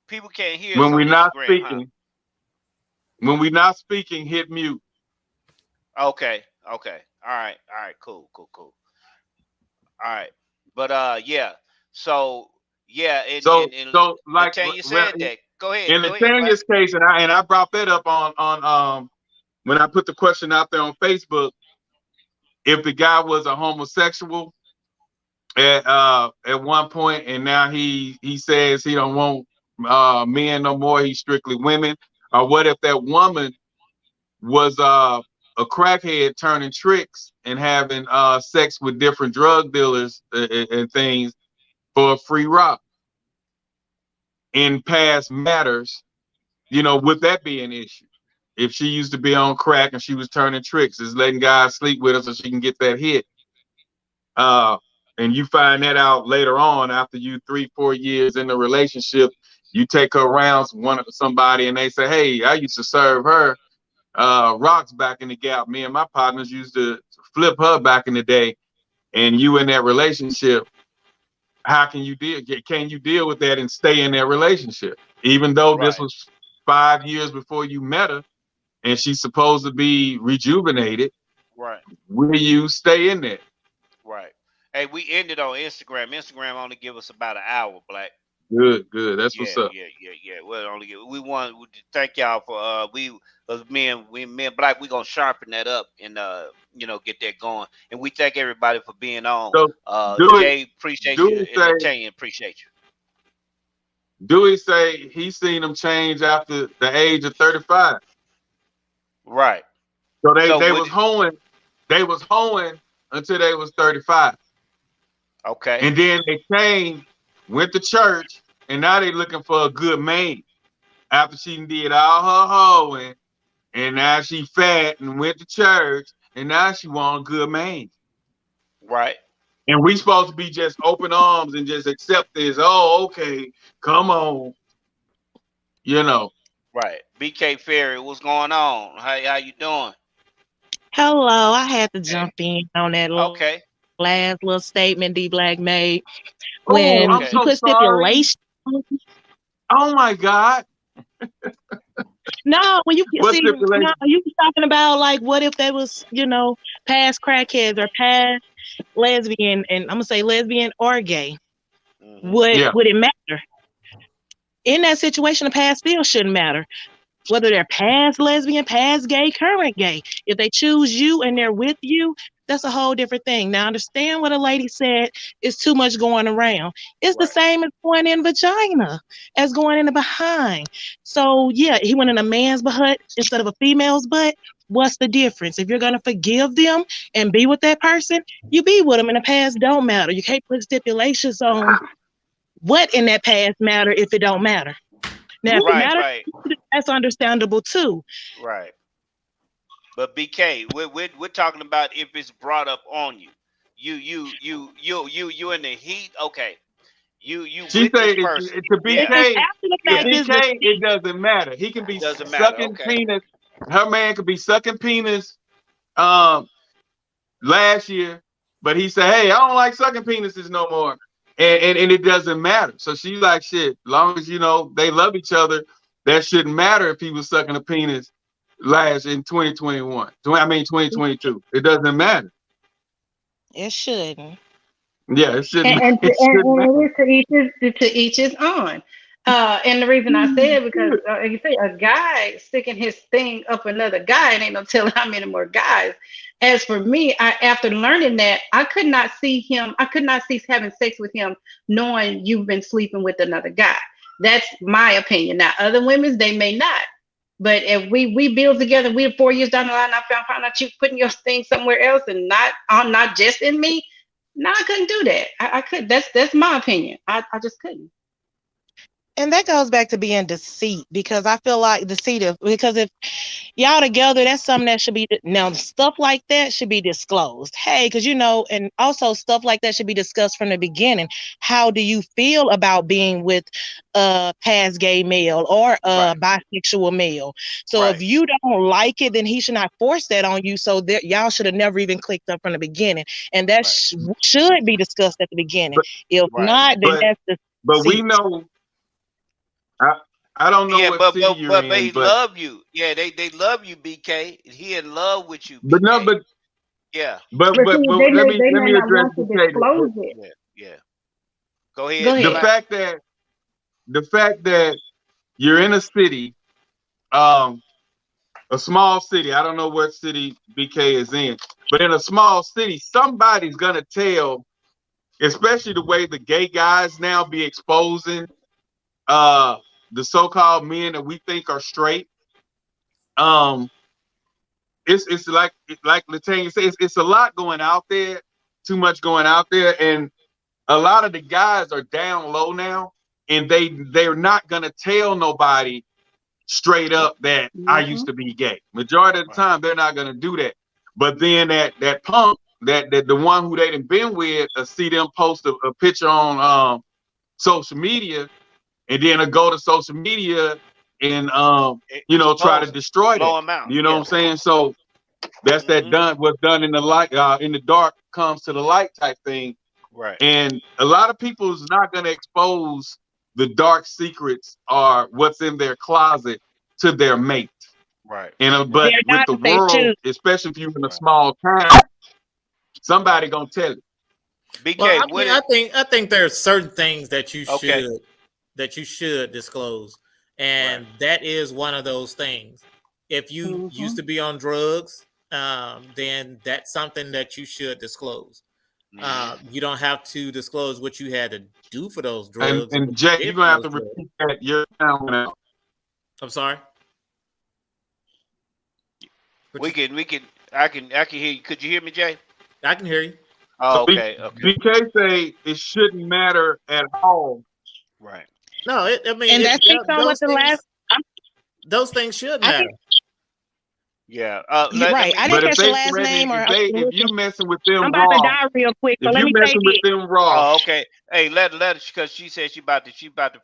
people can't hear us When we're on not Instagram, huh? speaking, hit mute. Okay. All right. Cool. All right. But yeah. So yeah, and So like, Latanya well, said that. Go ahead. in Black. Latanya's case, and I brought that up on when I put the question out there on Facebook, if the guy was a homosexual at one point, and now he says he don't want men no more, he's strictly women, or what if that woman was a crackhead turning tricks and having sex with different drug dealers and things for a free rock in past matters, would that be an issue? If she used to be on crack and she was turning tricks, is letting guys sleep with her so she can get that hit. And you find that out later on after you 3-4 years in the relationship, you take her around somebody and they say, hey, I used to serve her rocks back in the Gap. Me and my partners used to flip her back in the day. And you in that relationship, how can you deal? Can you deal with that and stay in that relationship? Even though this Right. was 5 years before you met her and she's supposed to be rejuvenated, Right. will you stay in there? Right. Hey, we ended on Instagram. Instagram only give us about an hour, Black. Good. That's what's Yeah, up. Well, only we want to thank y'all for me and Black, we gonna sharpen that up and get that going. And we thank everybody for being on. So Dewey, Jay, appreciate you, Dewey and say, Latanya, appreciate you. Dewey say he seen them change after the age of 35. Right. So So they would was hoeing until they was 35. okay. And then they changed, went to church, and now they looking for a good man. After she did all her hoeing, and now she fat and went to church, and now she want a good man. Right. And we supposed to be just open arms and just accept this. Oh, okay, come on. Right. BK Ferry, what's going on? How you doing? Hello, I had to Hey. jump in on that Okay. last little statement D Black made Oh, when I'm Okay. he so put sorry. stipulations. Oh my God. No, when you What see, stipulation? no, you was talking about like what if they was, past crackheads or past lesbian, and I'm gonna say lesbian or gay. Mm-hmm. Yeah. Would it matter? In that situation, the past still shouldn't matter. Whether they're past lesbian, past gay, current gay. If they choose you and they're with you, that's a whole different thing. Now, understand what a lady said is too much going around. It's the Right. same as going in vagina, as going in the behind. So, yeah, he went in a man's butt instead of a female's butt. What's the difference? If you're going to forgive them and be with that person, you be with them, and the past don't matter. You can't put stipulations on what in that past matter if it don't matter. Now, if it Right. matters, Right. that's understandable too. Right. But BK, we're talking about if it's brought up on you. You in the heat. Okay. You She with this said person. to If Yeah. it's BK, after the to Yeah. fact, is the BK, it doesn't matter. He can be Doesn't matter. sucking Okay. penis. Her man could be sucking penis last year, but he said, hey, I don't like sucking penises no more. And it doesn't matter. So she's like, shit, as long as they love each other, that shouldn't matter if he was sucking a penis last in 2022. It doesn't matter. it shouldn't. Yeah, it shouldn't. And It shouldn't matter. it is to each his own. And the reason I say it because like you say, a guy sticking his thing up another guy, and ain't no telling how many more guys. As for me, after learning that, I could not see him. I could not cease having sex with him, knowing you've been sleeping with another guy. That's my opinion. Now, other women's they may not. But if we build together, we're 4 years down the line. I found out you putting your thing somewhere else and not just in me. No, I couldn't do that. I could. That's my opinion. I just couldn't. And that goes back to being deceit, because I feel like deceitive, because if y'all together, that's something that should be now stuff like that should be disclosed. Hey, because and also stuff like that should be discussed from the beginning. How do you feel about being with a past gay male or a bisexual male? So if you don't like it, then he should not force that on you. So that y'all should have never even clicked up from the beginning, and that should be discussed at the beginning. If not, then that's the. But we know. I don't know what city you're in, but he love you. Yeah, they love you, BK. He in love with you, BK. But no, but yeah. But they let may me not address want to disclose it. Yeah. Go ahead. The fact that you're in a city, a small city. I don't know what city BK is in, but in a small city, somebody's gonna tell, especially the way the gay guys now be exposing the so-called men that we think are straight. It's like Latanya says, it's a lot going out there, too much going out there, and a lot of the guys are down low now, and they're not gonna tell nobody straight up that I used to be gay. Majority of the time, they're not gonna do that. But then that punk, that the one who they done been with, see them post a picture on social media, and then go to social media and try to destroy that. You know what I'm saying? So that's what's done in the light, in the dark comes to the light type thing. Right. And a lot of people is not going to expose the dark secrets or what's in their closet to their mate. Right. And but with the world, especially if you're in a small town, somebody gonna tell you. BK, well, I think there are certain things that you should disclose, and that is one of those things. If you used to be on drugs, then that's something that you should disclose. You don't have to disclose what you had to do for those drugs. And Jay, you're gonna have to repeat that. Your sound went out. I'm sorry. We can. I can hear you. Could you hear me, Jay? I can hear you. Oh, okay. BK say it shouldn't matter at all. Right. No, I mean, and that's those things should matter. Yeah. Right. I didn't catch the last name. If you messing with them, I'm about to die real quick. So let me say with them raw. Oh, okay. Hey, let her, because she said she about to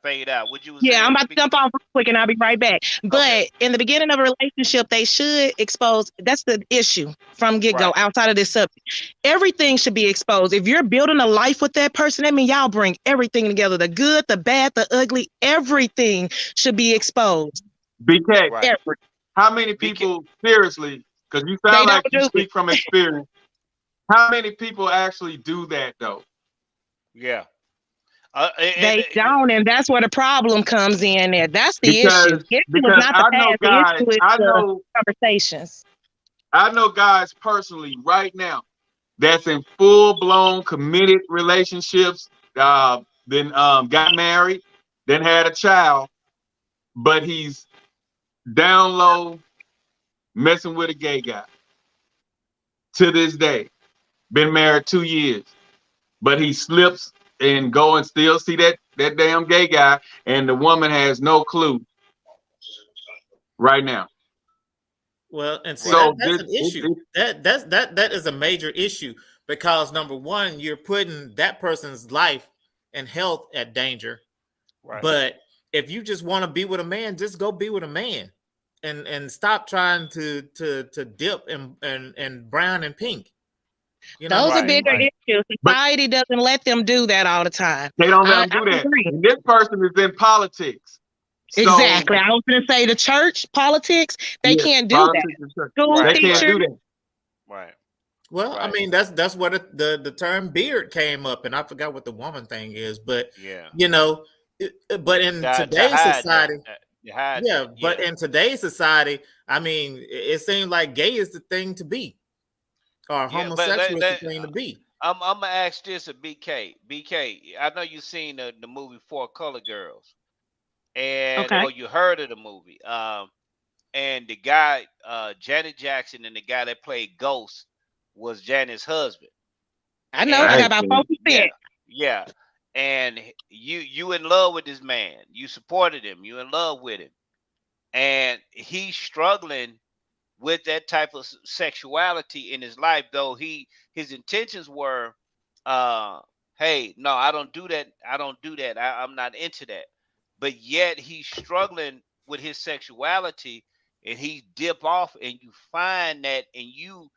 fade out. What you was saying? I'm about to jump off real quick and I'll be right back. But in the beginning of a relationship, they should expose. That's the issue from get-go. Outside of this subject, everything should be exposed. If you're building a life with that person, that means y'all bring everything together: the good, the bad, the ugly. Everything should be exposed. BK. How many people, seriously, because you sound like you speak from experience, how many people actually do that, though? Yeah. They don't, and that's where the problem comes in there. That's the issue. Because I know guys, conversations. I know guys personally right now that's in full-blown committed relationships, then got married, then had a child, but he's down low, messing with a gay guy. To this day, been married 2 years, but he slips and go and still see that damn gay guy, and the woman has no clue right now. Well, and so that's an issue. That is a major issue, because number one, you're putting that person's life and health at danger. Right. But if you just want to be with a man, just go be with a man, and stop trying to dip in brown and pink. Those are bigger issues. Society doesn't let them do that all the time. They don't let them do that. And this person is in politics. Exactly. I was going to say the church, politics, they can't do that. They can't do that. Right. Well, I mean, that's where the term beard came up, and I forgot what the woman thing is, but but in today's society, but in today's society, I mean, it seems like gay is the thing to be, or homosexual is the thing to be. I'm gonna ask this of BK. BK, I know you've seen the movie Four Color Girls, and or you heard of the movie. And the guy, Janet Jackson, and the guy that played Ghost was Janet's husband. I know. I got about 4%. Yeah. and you in love with this man, you supported him, you in love with him, and he's struggling with that type of sexuality in his life, though his intentions were, uh hey, no, I don't do that, I'm not into that, but yet he's struggling with his sexuality, and he dip off, and you find that, and you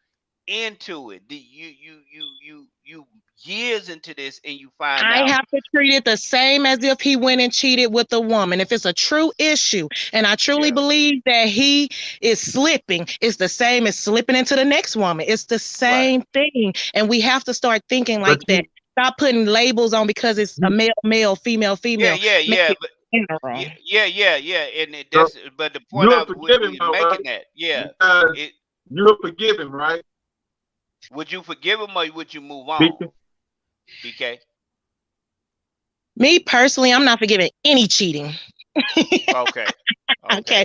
into it, you years into this, and you find I out. have to treat it the same as if he went and cheated with a woman. If it's a true issue, and I truly Yeah, believe that he is slipping, it's the same as slipping into the next woman. It's the right. same thing. And we have to start thinking But like that. Stop putting labels on because it's a male, male, female, Yeah, female. yeah, Make yeah, it but general. yeah, and so that's, but the point you're I forgiving we though, making right? that, yeah, Because it, you're forgiving, right? would you forgive him, or would you move on, Because BK? Me personally, I'm not forgiving any cheating. Okay, Okay. okay,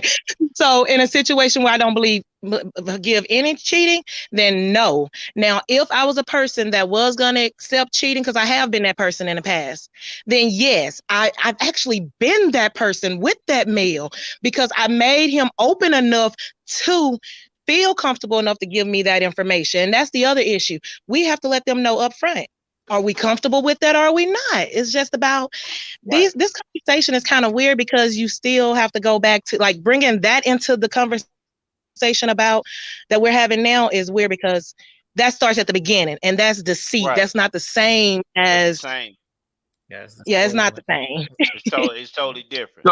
So in a situation where I don't believe forgive any cheating, then no. Now, if I was a person that was gonna accept cheating, because I have been that person in the past, then yes, I've actually been that person with that male because I made him open enough to feel comfortable enough to give me that information. And that's the other issue. We have to let them know up front. Are we comfortable with that or are we not? It's just about right, this conversation is kind of weird because you still have to go back to like bringing that into the conversation about that we're having now is weird because that starts at the beginning and that's deceit. right. That's not the same That's the as same. Yes, that's yeah, it's not spoiling. the same. It's totally different.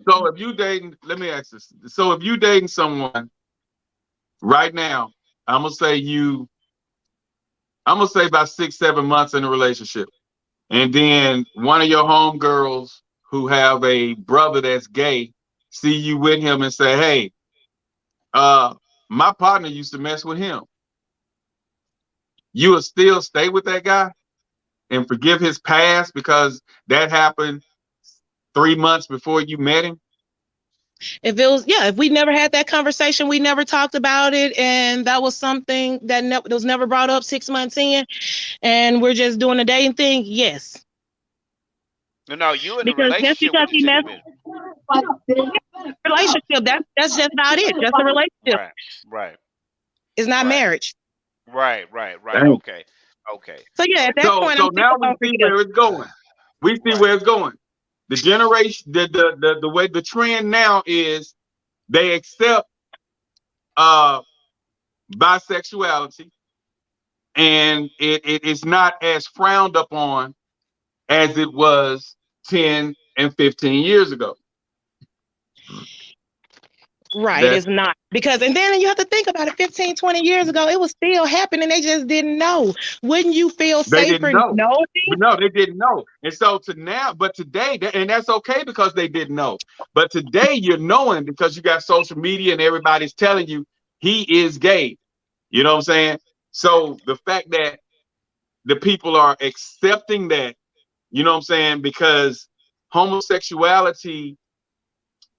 so if you dating, let me ask this. So if you dating someone right now, I'm gonna say you, I'm gonna say about 6, 7 months in a relationship, and then one of your homegirls who have a brother that's gay see you with him and say, "Hey, uh, my partner used to mess with him." You will still stay with that guy and forgive his past because that happened 3 months before you met him? If it was, yeah, if we never had that conversation, we never talked about it, and that was something that was never brought up 6 months in, and we're just doing a dating thing, yes. No, you in a Because just relationship because with he this messed individual. relationship, that's just about it. Just a relationship. Right, right, It's not right, marriage. right. Dang. Okay, okay, So yeah, at that okay. So point, I'm so now still we gonna see forgive. where it's going. We see Right, where it's going. The generation, the way the trend now is they accept uh bisexuality, and it's not as frowned upon as it was 10 and 15 years ago. Right, That's it's not. Because, and then you have to think about it, 15, 20 years ago, it was still happening. They just didn't know. Wouldn't you feel They didn't safer know. knowing? But no, they didn't know. And so to now, but today, and that's okay because they didn't know. But today you're knowing because you got social media and everybody's telling you he is gay. You know what I'm saying? So the fact that the people are accepting that, you know what I'm saying, because homosexuality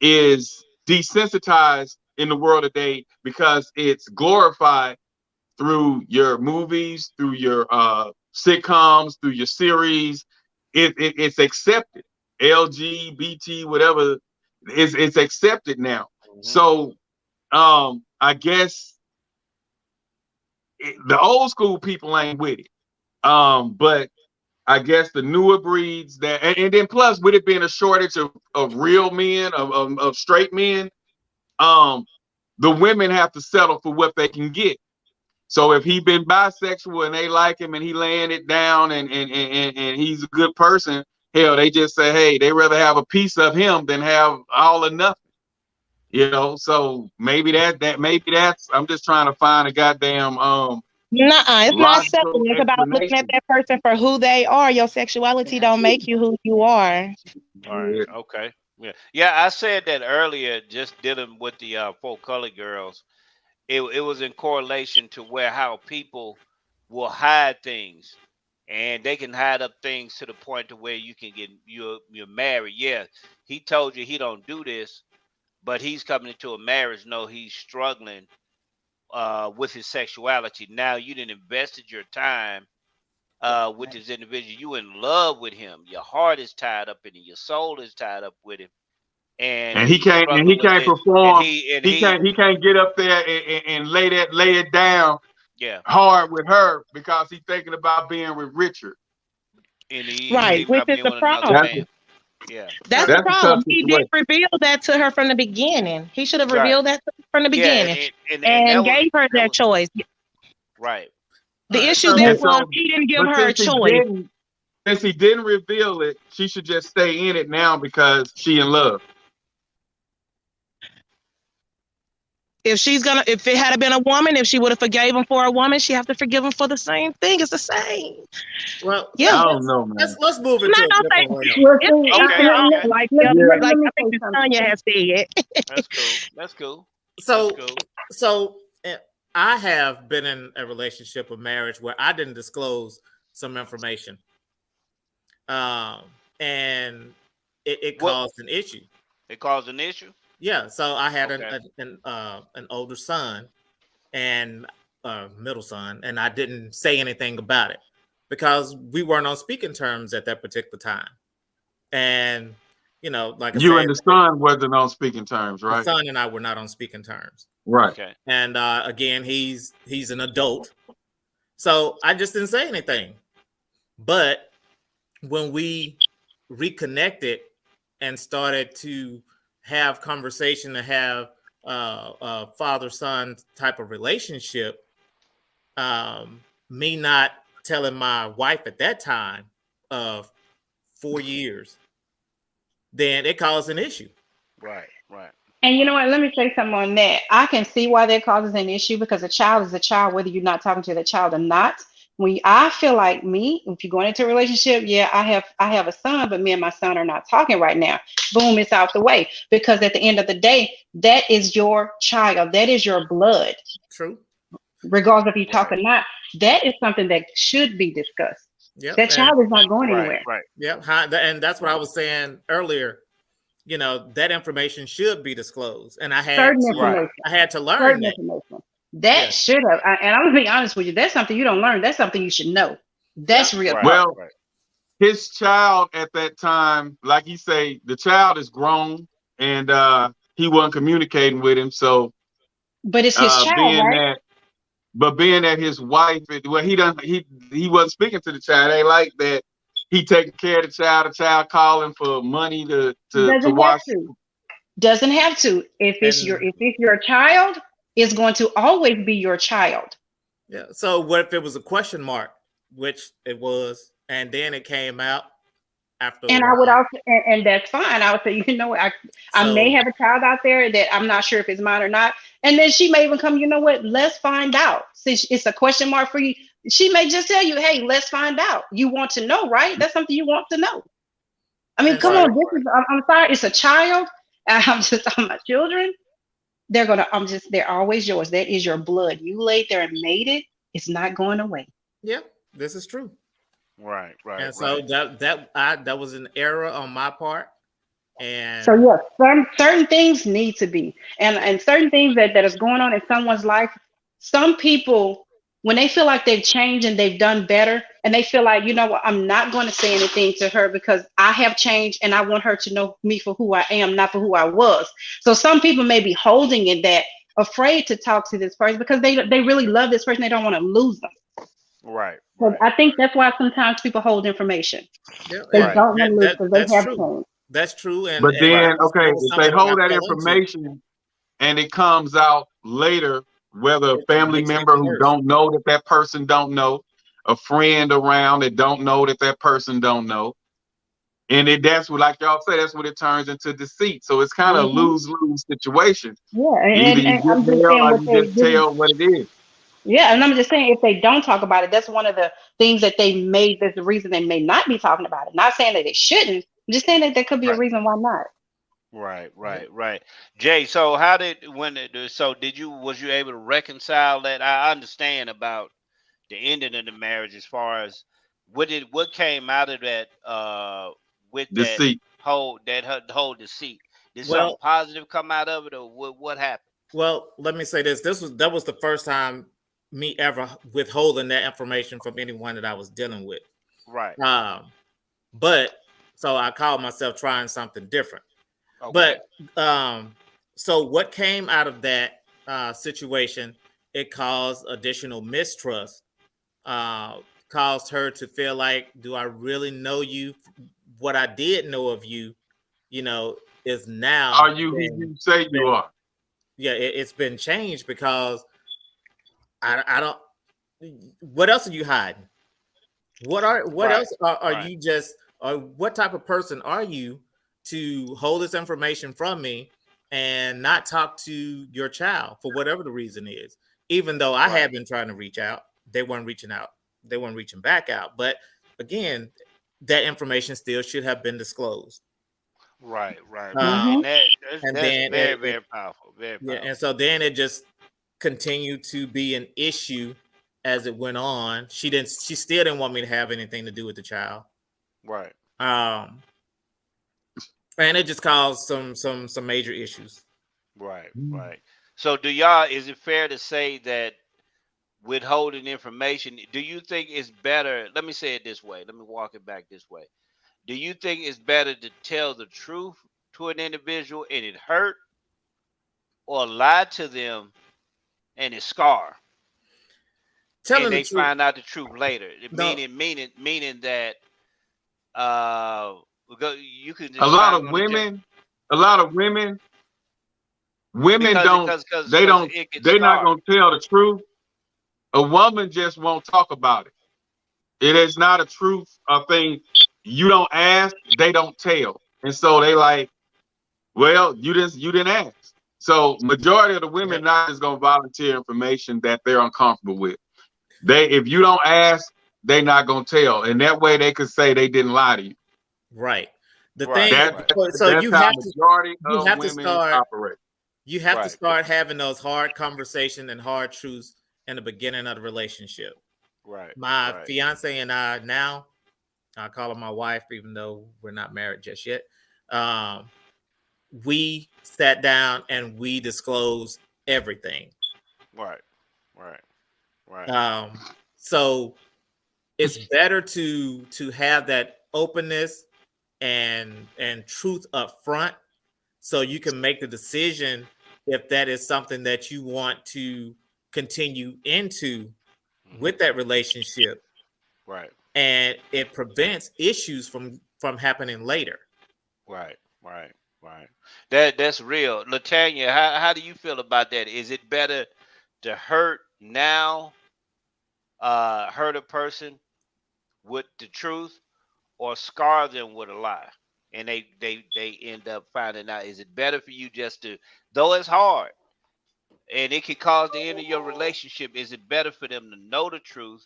is desensitized in the world today because it's glorified through your movies, through your sitcoms, through your series. It's accepted. LGBT, whatever, it's accepted now. hmm So I guess the old school people ain't with it. But I guess the newer breeds that, and then plus with it being a shortage of real men, of straight men, um, the women have to settle for what they can get. So if he been bisexual and they like him and he laying it down and he's a good person, hell, they just say, hey, they rather have a piece of him than have all or nothing. You know, so maybe maybe that's I'm just trying to find a goddamn Nuh-uh, it's not logical settling. It's about looking at explanation. that person for who they are. Your sexuality don't make you who you are. All right, okay. Yeah, I said that earlier, just dealing with the four colored girls. It was in correlation to where how people will hide things, and they can hide up things to the point to where you can get you're married. Yeah, he told you he don't do this, but he's coming into a marriage. No, he's struggling with his sexuality. Now you didn't invested your time with this individual. You in love with him. Your heart is tied up in it. Your soul is tied up with him. And he can't perform. He can't get up there and lay it down hard with her because he's thinking about being with Richard. And which is the problem. Yeah, that's the problem. He didn't reveal that to her from the beginning. He should have revealed that from the beginning and gave her that choice. Right. The issue there was he didn't give her a choice. Since he didn't reveal it, she should just stay in it now because she in love. If it had been a woman, if she would have forgave him for a woman, she have to forgive him for the same thing. It's the same. Well, yeah. I don't know, man. Let's move into like I think Tanya has said. That's cool. So I have been in a relationship or marriage where I didn't disclose some information, and it caused an issue. It caused an issue. Yeah, so I had an older son and middle son, and I didn't say anything about it because we weren't on speaking terms at that particular time. And like you and the son wasn't on speaking terms, right? The son and I were not on speaking terms, right? Okay. And again, he's an adult, so I just didn't say anything. But when we reconnected and started to have conversation, to have a father-son type of relationship, me not telling my wife at that time of 4 years, then it caused an issue. Right. And you know what? Let me say something on that. I can see why that causes an issue because a child is a child, whether you're not talking to the child or not. I feel like if you're going into a relationship, I have a son, but me and my son are not talking right now. Boom, it's out the way. Because at the end of the day, that is your child. That is your blood. True. Regardless if you talk or not, that is something that should be discussed. Yep. That child is not going anywhere. Right. Yep. And that's what I was saying earlier. That information should be disclosed. And I had to learn that. That should have, and I'm gonna be honest with you, that's something you don't learn. That's something you should know. That's real. Well, his child at that time, like you say, the child is grown and he wasn't communicating with him. So, but it's his child, right? Being that his wife, he wasn't speaking to the child. They like that he taking care of the child calling for money to watch. Doesn't have to. If it's your child, it's going to always be your child. Yeah. So what if it was a question mark, which it was, and then it came out after? And I would also, and that's fine. I would say, I may have a child out there that I'm not sure if it's mine or not. And then she may even come, let's find out. Since it's a question mark for you, she may just tell you, hey, let's find out. You want to know, right? That's something you want to know. I mean, come on. I'm sorry. It's a child. I'm just talking about children. They're always yours. That is your blood. You laid there and made it. It's not going away. Yeah, this is true. Right. And so that was an error on my part. And so yes, certain things need to be, and certain things that is going on in someone's life. Some people, when they feel like they've changed and they've done better, and they feel like, I'm not going to say anything to her because I have changed and I want her to know me for who I am, not for who I was. So some people may be holding in that, afraid to talk to this person because they really love this person. They don't want to lose them. Right. So I think that's why sometimes people hold information. They don't want to lose because they have changed. That's true. But then, if they hold that information and it comes out later, whether a family member who don't know that person don't know, a friend around that don't know that person don't know, and that's what, like y'all say, that's what it turns into deceit. So it's kind of a lose-lose situation. Yeah, either you get mail or you just tell what it is. Yeah, and I'm just saying, if they don't talk about it, that's one of the things that that's the reason they may not be talking about it. Not saying that they shouldn't, I'm just saying that there could be a reason why not. Right. Jay, so was you able to reconcile that? I understand about the ending of the marriage as far as what came out of that with deceit. that whole deceit. Did something positive come out of it, or what happened? Well, let me say this. That was the first time me ever withholding that information from anyone that I was dealing with. Right. But so I called myself trying something different. Okay. But so what came out of that situation? It caused additional mistrust. Caused her to feel like, do I really know you? What I did know of you, is now. Are you who you say you are? Yeah, it's been changed because I don't. What else are you hiding? What else are you just? Or what type of person are you to hold this information from me and not talk to your child for whatever the reason is? Even though I had been trying to reach out, they weren't reaching out. They weren't reaching back out. But again, that information still should have been disclosed. Right. And That's then very, very powerful. Very powerful. Yeah, and so then it just continued to be an issue as it went on. She still didn't want me to have anything to do with the child. Right. And it just caused some major issues. Right. So is it fair to say that withholding information, do you think it's better? Let me say it this way. Let me walk it back this way. Do you think it's better to tell the truth to an individual and it hurt, or lie to them and it scar? Telling and they the truth. find out the truth later. No. Meaning that you can. A lot of women they're not gonna tell the truth. A woman just won't talk about it. It is not a truth thing. You don't ask, they don't tell, and so they like, well, you didn't ask. So majority of the women not just gonna volunteer information that they're uncomfortable with. If you don't ask, they're not gonna tell, and that way they could say they didn't lie to you. Right. So you have to start. You have to start having those hard conversations and hard truths in the beginning of the relationship. Right. My fiance and I now, I call her my wife, even though we're not married just yet. We sat down and we disclosed everything. Right. So it's better to have that openness and truth up front, so you can make the decision if that is something that you want to continue into with that relationship. Right. And it prevents issues from happening later. Right. That's real. Latanya, how do you feel about that? Is it better to hurt now, hurt a person with the truth, or scar them with a lie, and they end up finding out? Is it better for you just to, though it's hard and it can cause the end of your relationship, is it better for them to know the truth,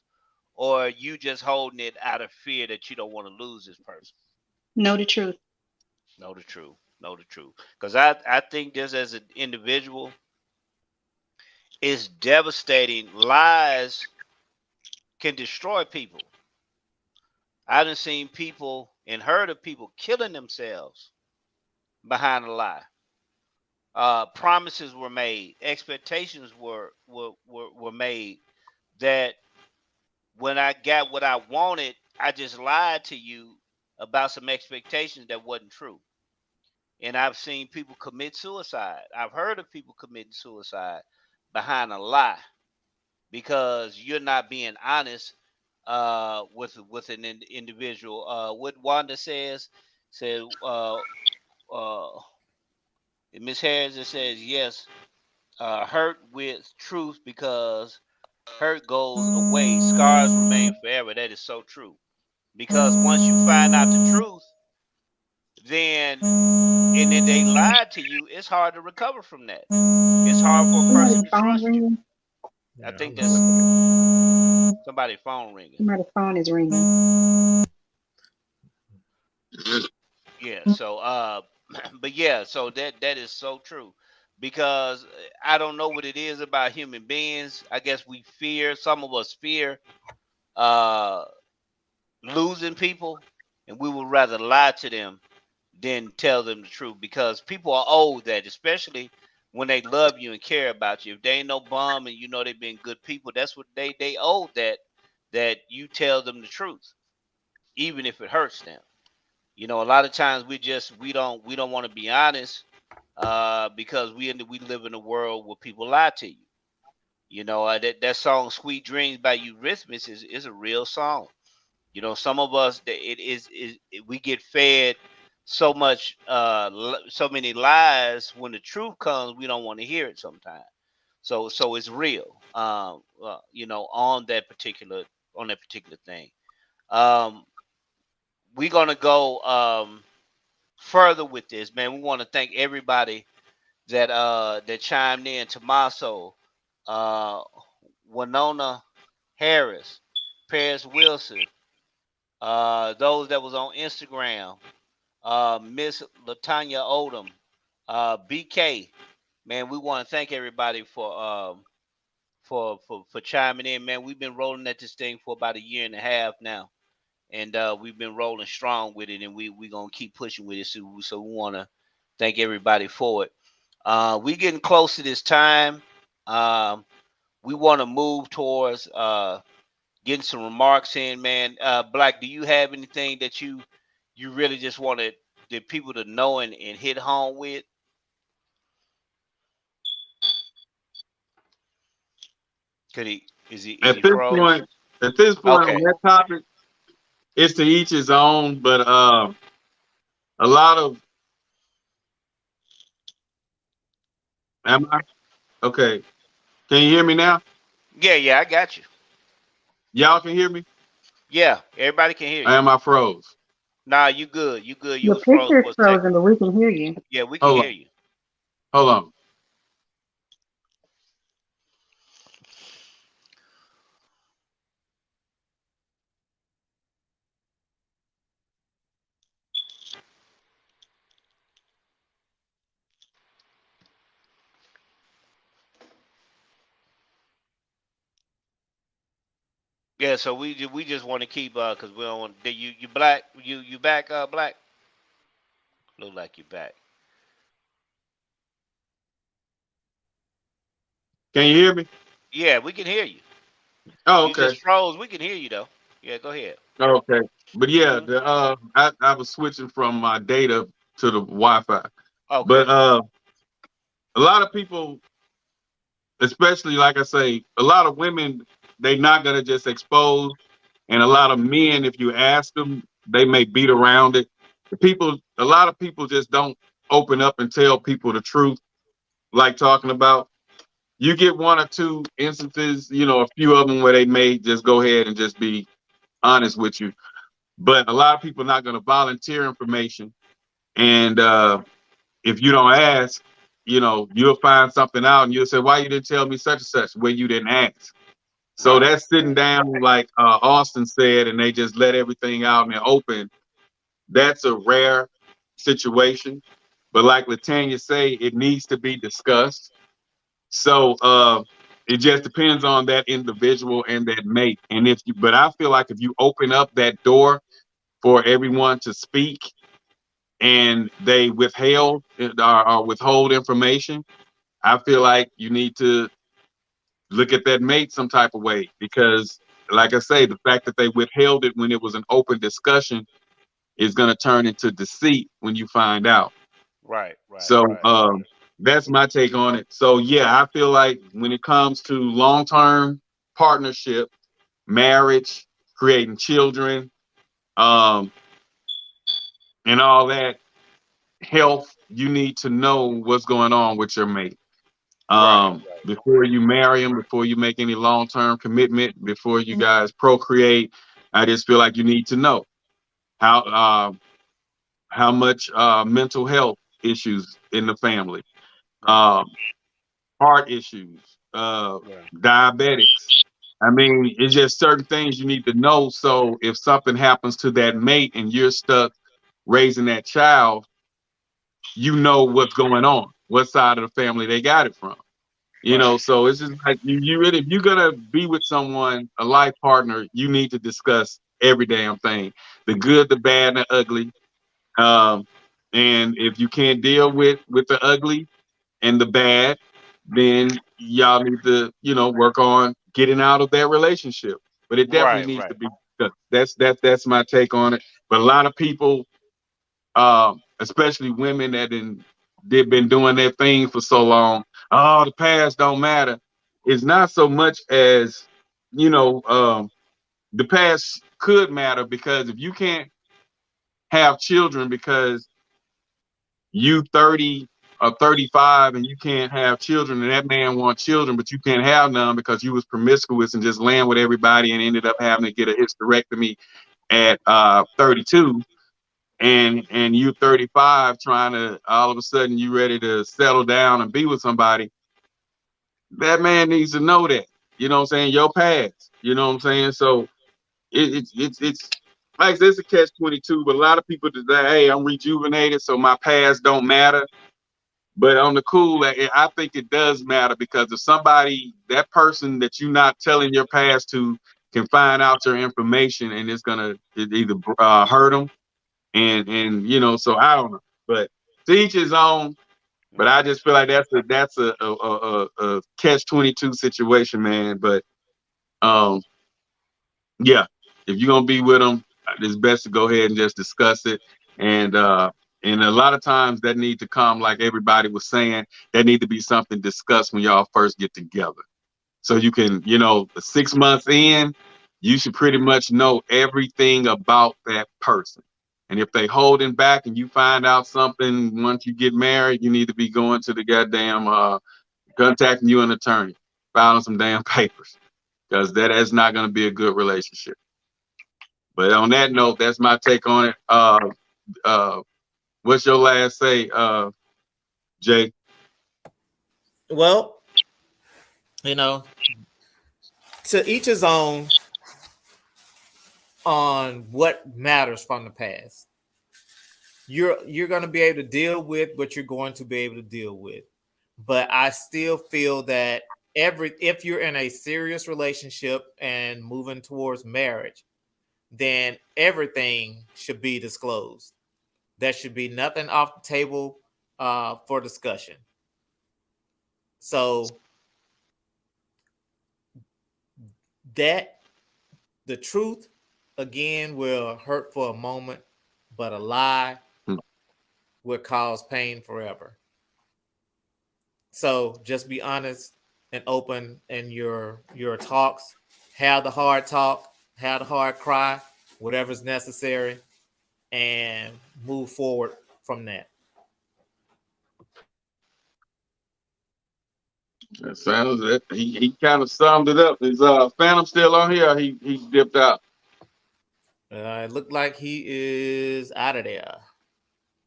or you just holding it out of fear that you don't want to lose this person? Know the truth. Because I think just as an individual, it's devastating. Lies can destroy people. I done seen people and heard of people killing themselves behind a lie. Promises were made, expectations were made, that when I got what I wanted, I just lied to you about some expectations that wasn't true. And I've seen people commit suicide. I've heard of people committing suicide behind a lie, because you're not being honest with an individual. What Wanda said, Miss Harris, it says yes, hurt with truth, because hurt goes away, scars remain forever. That is so true. Because once you find out the truth, then they lied to you, it's hard to recover from that. It's hard for a person to trust you. I think that's somebody's phone ringing. Somebody's phone is ringing. Yeah. So, but yeah. So that is so true, because I don't know what it is about human beings. I guess we fear. Some of us fear losing people, and we would rather lie to them than tell them the truth, because people are owed that, especially when they love you and care about you. If they ain't no bum and you know they've been good people, that's what they owe, that you tell them the truth, even if it hurts them. You know, a lot of times we don't want to be honest, because we live in a world where people lie to you. You know, that song "Sweet Dreams" by Eurythmics is a real song. You know, some of us we get fed so much, so many lies. When the truth comes, we don't want to hear it sometimes. So it's real. You know, on that particular thing. Um, we're gonna go further with this, man. We want to thank everybody that chimed in. Tommaso, uh, Winona Harris, Paris Wilson, those that was on Instagram, Miss Latanya Odom, BK. Man, we want to thank everybody for chiming in, man. We've been rolling at this thing for about a year and a half now, and we've been rolling strong with it, and we gonna keep pushing with it. So we want to thank everybody for it. We getting close to this time. Um, we want to move towards getting some remarks in, man. Black, do you have anything that you really just wanted the people to know and hit home with? Could he is At he this froze? point, at this point on Okay. that topic, it's to each his own. But a lot of am I okay? Can you hear me now? Yeah, I got you. Y'all can hear me? Yeah, everybody can hear Or you. am I froze? Nah, you good. You good. You Your was froze picture is for a second. frozen, but we can hear you. Yeah, we can Hold hear on, you. hold on. Yeah, so we just want to keep because we don't want you black you back black. Look like you back. Can you hear me? Yeah, we can hear you. Oh, You okay. just froze. We can hear you though. Yeah, go ahead. Oh, okay. But yeah, Hmm. I was switching from my data to the Wi-Fi. Okay. But a lot of people, especially like I say, a lot of women, they not gonna just expose, and a lot of men, if you ask them, they may beat around it. A lot of people just don't open up and tell people the truth, like talking about. You get one or two instances, a few of them where they may just go ahead and just be honest with you. But a lot of people are not going to volunteer information. And if you don't ask, you'll find something out and you'll say, why you didn't tell me such and such when you didn't ask? So Right. that's sitting down, like Austin said, and they just let everything out in the open. That's a rare situation. But like Latanya say, it needs to be discussed. So it just depends on that individual and that mate. But I feel like if you open up that door for everyone to speak and they withheld or withhold information, I feel like you need to look at that mate some type of way because, like I say, the fact that they withheld it when it was an open discussion is going to turn into deceit when you find out. Right. Right. So Right. that's my take on it. So yeah, I feel like when it comes to long-term partnership, marriage, creating children, um, and all that health, you need to know what's going on with your mate. Right. Before you marry them, before you make any long-term commitment, before you guys procreate, I just feel like you need to know how how much mental health issues in the family. Right. Um, heart issues, Right. diabetics. I mean, it's just certain things you need to know. So if something happens to that mate and you're stuck raising that child, you know what's going on, what side of the family they got it from. Right. So it's just like you really, if you're gonna be with someone, a life partner, you need to discuss every damn thing, the good, the bad, and the ugly. Um, and if you can't deal with the ugly, and the bad, then y'all need to, work on getting out of that relationship. But it definitely Right, needs right. to be discussed. That's my take on it. But a lot of people, especially women they've been doing their thing for so long. Oh, the past don't matter. It's not so much as, the past could matter, because if you can't have children because you 30 or 35 and you can't have children, and that man wants children, but you can't have none because you was promiscuous and just laying with everybody and ended up having to get a hysterectomy at 32, and you 35 trying to, all of a sudden you ready to settle down and be with somebody, that man needs to know that, what I'm saying, your past, what I'm saying. So it's like, this is a catch-22, but a lot of people today, hey, I'm rejuvenated, so my past don't matter. But on the cool, I think it does matter, because if somebody, that person that you're not telling your past to, can find out your information, and it's gonna either hurt them, and so I don't know. But to each his own. But I just feel like that's a catch-22 situation, man. But yeah, if you're gonna be with them, it's best to go ahead and just discuss it. And a lot of times that need to come, like everybody was saying, that need to be something discussed when y'all first get together. So you can, 6 months in, you should pretty much know everything about that person. And if they holding back and you find out something once you get married, you need to be going to the goddamn contacting you an attorney, filing some damn papers, because that is not going to be a good relationship. But on that note, that's my take on it. What's your last say, Jay? Well, to each his own on what matters from the past. You're going to be able to deal with what you're going to be able to deal with. But I still feel that if you're in a serious relationship and moving towards marriage, then everything should be disclosed. There should be nothing off the table for discussion. So that the truth, again, will hurt for a moment, but a lie will cause pain forever. So just be honest and open in your talks. Have the hard talk, have the hard cry, whatever's necessary, and move forward from that. That sounds it. He kind of summed it up. Is Phantom still on here? Or he dipped out. It looked like he is out of there.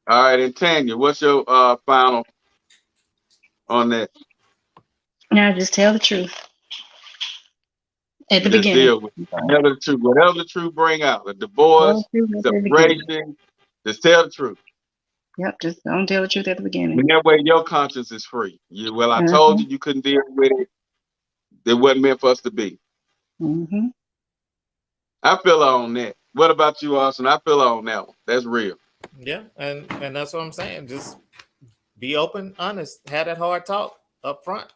All right, and Tanya, what's your final on that? Now just tell the truth at the Just beginning. deal with it. Tell the truth. Whatever the truth bring out, a divorce, Tell the truth at the beginning. separation, just tell the truth. Yep, just don't tell the truth at the beginning. And that way your conscience is free. I told you couldn't deal with it. It wasn't meant for us to be. Mm-hmm. I feel on that. What about you, Austin? I feel on that one. That's real. Yeah, and that's what I'm saying. Just be open, honest, have that hard talk up front.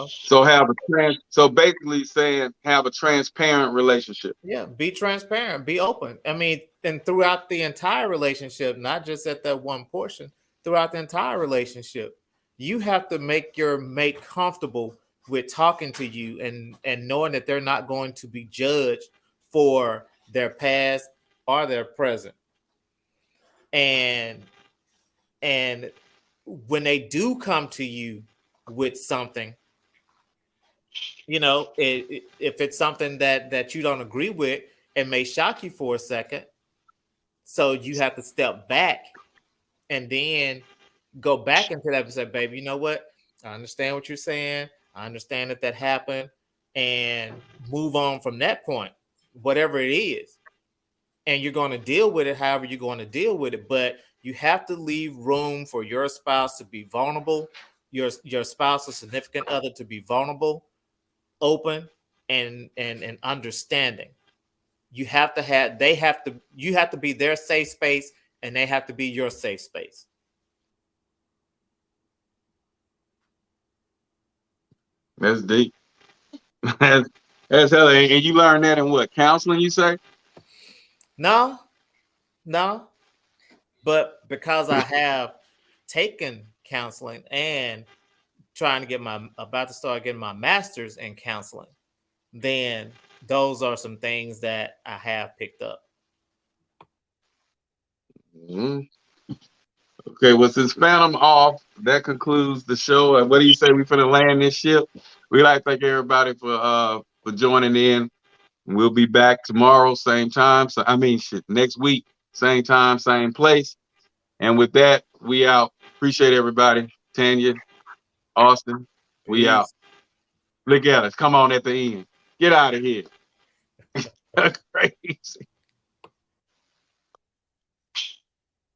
So basically saying have a transparent relationship. Yeah, be transparent, be open. I mean, and throughout the entire relationship, not just at that one portion, throughout the entire relationship, you have to make your mate comfortable with talking to you and knowing that they're not going to be judged for their past or their present. And when they do come to you with something, if it's something that you don't agree with, it may shock you for a second. So you have to step back and then go back into that and say, baby, you know what? I understand what you're saying. I understand that happened, and move on from that point, whatever it is. And you're going to deal with it however you're going to deal with it. But you have to leave room for your spouse to be vulnerable, your spouse or significant other to be vulnerable, open, and understanding. You have to be their safe space, and they have to be your safe space. That's deep. That's hell. And you learned that in what, counseling, you say? No, but because I have taken counseling and trying to about to start getting my master's in counseling, then those are some things that I have picked up. Mm-hmm. Okay, well, since Phantom off, that concludes the show. And what do you say we finna land this ship? We'd like to thank everybody for joining in. We'll be back tomorrow, same time. So next week, same time, same place. And with that, we out. Appreciate everybody. Tanya, Austin, we out. Look at us. Come on at the end. Get out of here. Crazy.